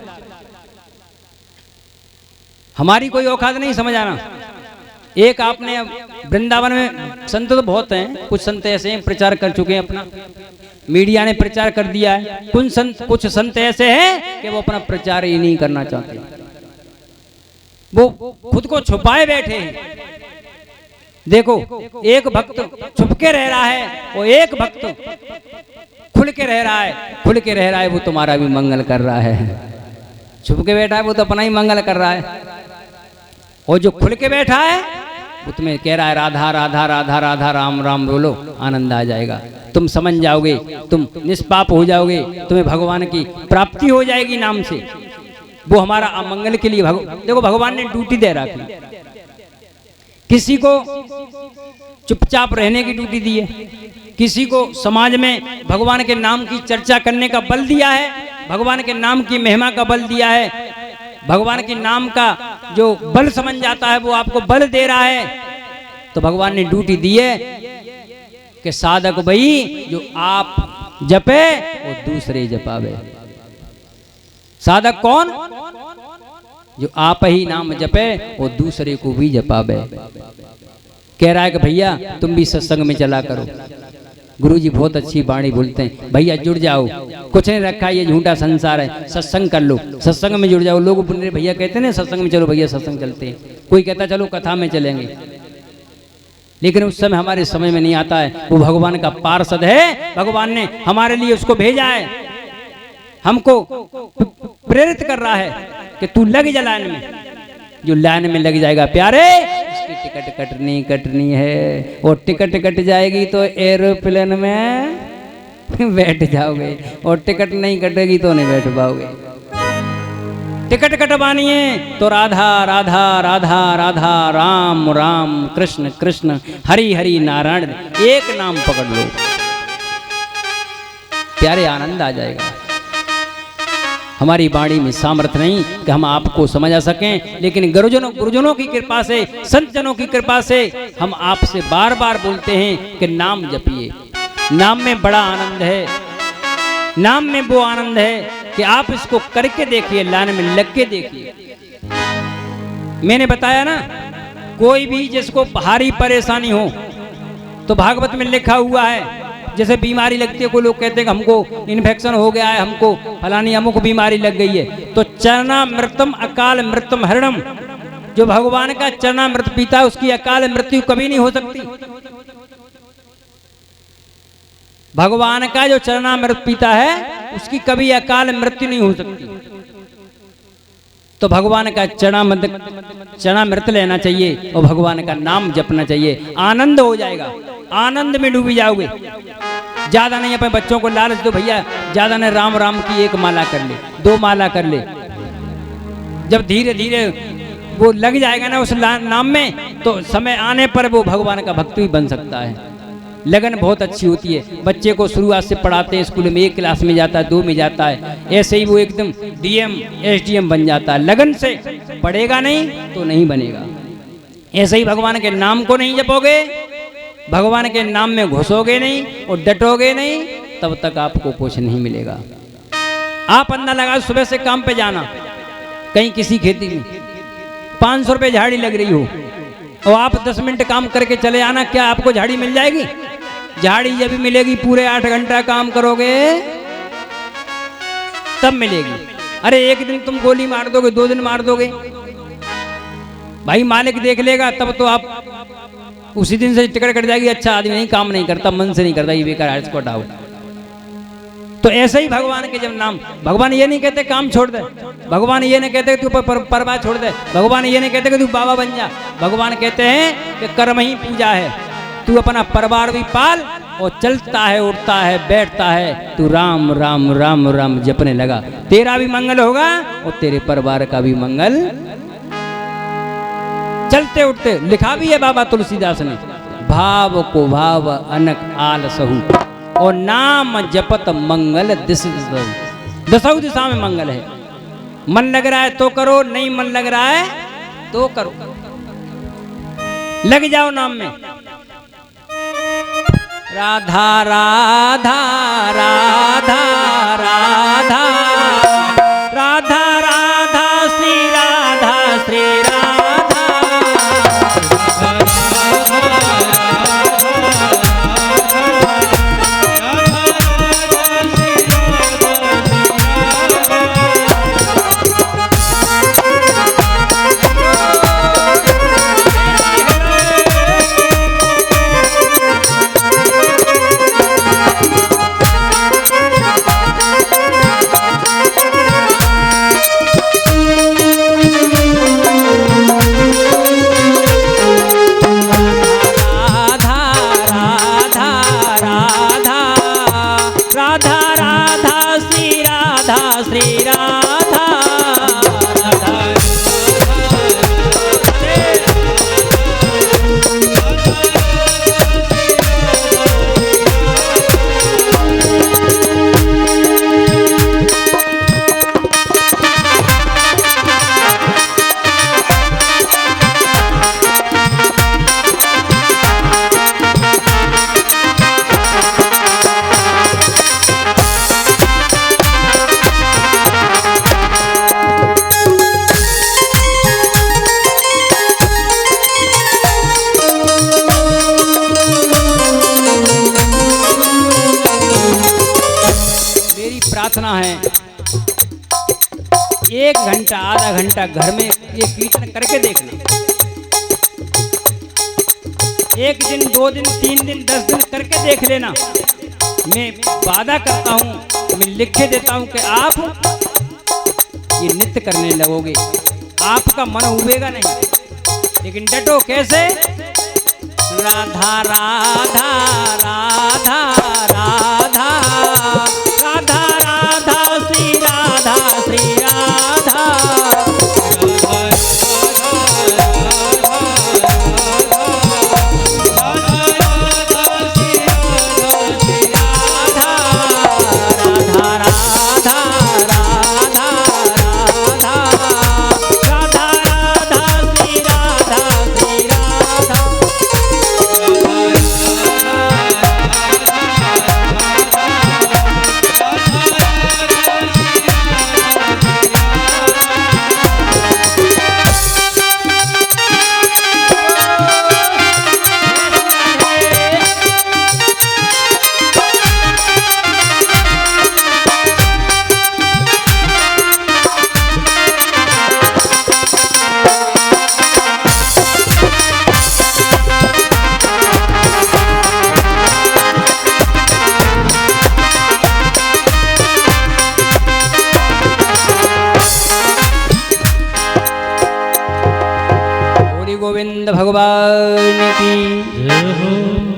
हमारी कोई औकात नहीं, समझ आना। एक आपने वृंदावन में संत तो बहुत हैं, कुछ संत ऐसे हैं प्रचार कर चुके हैं, अपना मीडिया ने प्रचार कर दिया है। कुछ संत ऐसे हैं कि वो अपना प्रचार ही नहीं करना चाहते, वो खुद को छुपाए बैठे हैं। देखो, एक भक्त छुप के रह रहा है और एक भक्त खुल के रह रहा है। खुल के रह रहा है वो तुम्हारा भी मंगल कर रहा है, छुप के बैठा है वो तो अपना ही मंगल कर रहा है। और जो खुल के बैठा है वो तुम्हें कह रहा है राधा राधा राधा राधा राम राम बोलो, आनंद आ जाएगा, तुम समझ जाओगे, तुम निष्पाप हो जाओगे, तुम्हें भगवान की प्राप्ति हो जाएगी नाम से। वो हमारा अमंगल के लिए देखो भगवान ने ड्यूटी दे रखी, किसी को चुपचाप रहने की ड्यूटी दी है, किसी को समाज में भगवान के नाम की चर्चा करने का बल दिया है, भगवान के नाम की महिमा का बल दिया है। भगवान के नाम का जो बल समझ जाता है वो आपको बल दे रहा है। तो भगवान ने ड्यूटी दी है कि साधक भाई जो आप जपे वो दूसरे जपावे। साधक कौन? जो आप ही नाम जपे वो दूसरे को भी जपावे। कह रहा है कि भैया तुम भी सत्संग में चला करो, गुरुजी बहुत अच्छी वाणी बोलते हैं, भैया जुड़ जाओ, कुछ नहीं रखा, ये झूठा संसार है, सत्संग कर लो, सत्संग में जुड़ जाओ। लोग भैया कहते हैं सत्संग में चलो, भैया सत्संग चलते हैं, कोई कहता चलो कथा में चलेंगे, लेकिन उस समय हमारे समझ में नहीं आता है वो भगवान का पार्षद है, भगवान ने हमारे लिए उसको भेजा है, हमको प्रेरित कर रहा है कि तू लग जा लाइन में। जो लाइन में लग जाएगा प्यारे, उसकी टिकट कटनी है, और टिकट कट जाएगी तो एरोप्लेन में बैठ जाओगे, और टिकट नहीं कटेगी तो नहीं बैठ पाओगे। टिकट कटवानी है तो राधा राधा राधा राधा राम राम कृष्ण कृष्ण हरि हरि नारायण, एक नाम पकड़ लो प्यारे, आनंद आ जाएगा। हमारी वाणी में सामर्थ्य नहीं कि हम आपको समझा सकें, लेकिन गुरुजनों की कृपा से, संत जनों की कृपा से हम आपसे बार बार बोलते हैं कि नाम जपिए। नाम में बड़ा आनंद है, नाम में वो आनंद है कि आप इसको करके देखिए, लाइन में लग के देखिए। मैंने बताया ना, कोई भी जिसको भारी परेशानी हो तो भागवत में लिखा हुआ है, जैसे बीमारी लगती है, कोई लोग कहते हैं कि हमको इन्फेक्शन हो गया है, हमको फलानी अमुक बीमारी लग गई है, तो चरणामृतम अकाल मृतम हरणम, जो भगवान का चरणामृत पीता है उसकी अकाल मृत्यु कभी नहीं हो सकती। भगवान का जो चरणामृत पीता है उसकी कभी अकाल मृत्यु नहीं हो सकती। तो भगवान का चरणामृत लेना चाहिए और भगवान का नाम जपना चाहिए। आनंद हो जाएगा, आनंद में डूबी जाओगे। ज्यादा नहीं अपने बच्चों को लालच दो भैया, ज्यादा नहीं, राम राम की 1 माला कर ले, 2 माला कर ले। जब धीरे धीरे वो लग जाएगा ना उस नाम में, तो समय आने पर वो भगवान का भक्त भी बन सकता है। लगन बहुत अच्छी होती है। बच्चे को शुरुआत से पढ़ाते हैं, स्कूल में 1 क्लास में जाता है, 2 में जाता है, ऐसे ही वो एकदम DM SDM बन जाता है। लगन से पढ़ेगा नहीं तो नहीं बनेगा। ऐसे ही भगवान के नाम को नहीं जपोगे, भगवान के नाम में घुसोगे नहीं और डटोगे नहीं, तब तक आपको कुछ नहीं मिलेगा। आप अंधा लगा सुबह से काम पे जाना, कहीं किसी खेती में 500 रुपये झाड़ी लग रही हो और आप 10 मिनट काम करके चले आना, क्या आपको झाड़ी मिल जाएगी? झाड़ी जब भी मिलेगी पूरे 8 घंटा काम करोगे तब मिलेगी। अरे 1 दिन तुम गोली मार दोगे, 2 दिन मार दोगे, भाई मालिक देख लेगा, तब तो आप उसी दिन से टिकट कट जाएगी। अच्छा आदमी नहीं, काम नहीं करता, मन से नहीं करता, ये बेकार है, इसको हटाओ। तो ऐसे ही भगवान के जब नाम, भगवान ये नहीं कहते काम छोड़ दे, भगवान ये नहीं कहते तू परवाह छोड़ दे, भगवान ये नहीं कहते कि तू बाबा बन जा। भगवान कहते हैं कि कर्म ही पूजा है। तू अपना परिवार भी पाल और चलता है, उठता है, बैठता है, तू राम राम राम राम जपने लगा, तेरा भी मंगल होगा और तेरे परिवार का भी मंगल। चलते उठते लिखा भी है बाबा तुलसीदास ने, भाव को भाव अनक आल सहू और नाम जपत मंगल दसऊ दिशा में मंगल है। मन लग रहा है तो करो, नहीं मन लग रहा है तो करो, लग जाओ नाम में। राधा राधा राधा राधा राधा राधा श्री राधा श्री राधा। प्रार्थना है 1 घंटा आधा घंटा घर में ये कीर्तन करके देखना। 1 दिन 2 दिन 3 दिन 10 दिन करके देख लेना। मैं वादा करता हूँ, मैं लिख के देता हूँ कि आप ये नित्य करने लगोगे, आपका मन उबेगा नहीं। लेकिन डटो कैसे? राधा राधा राधा राधा राधा राधा श्री राधा श्री राधा। श्री गोविंद भगवान की जय हो।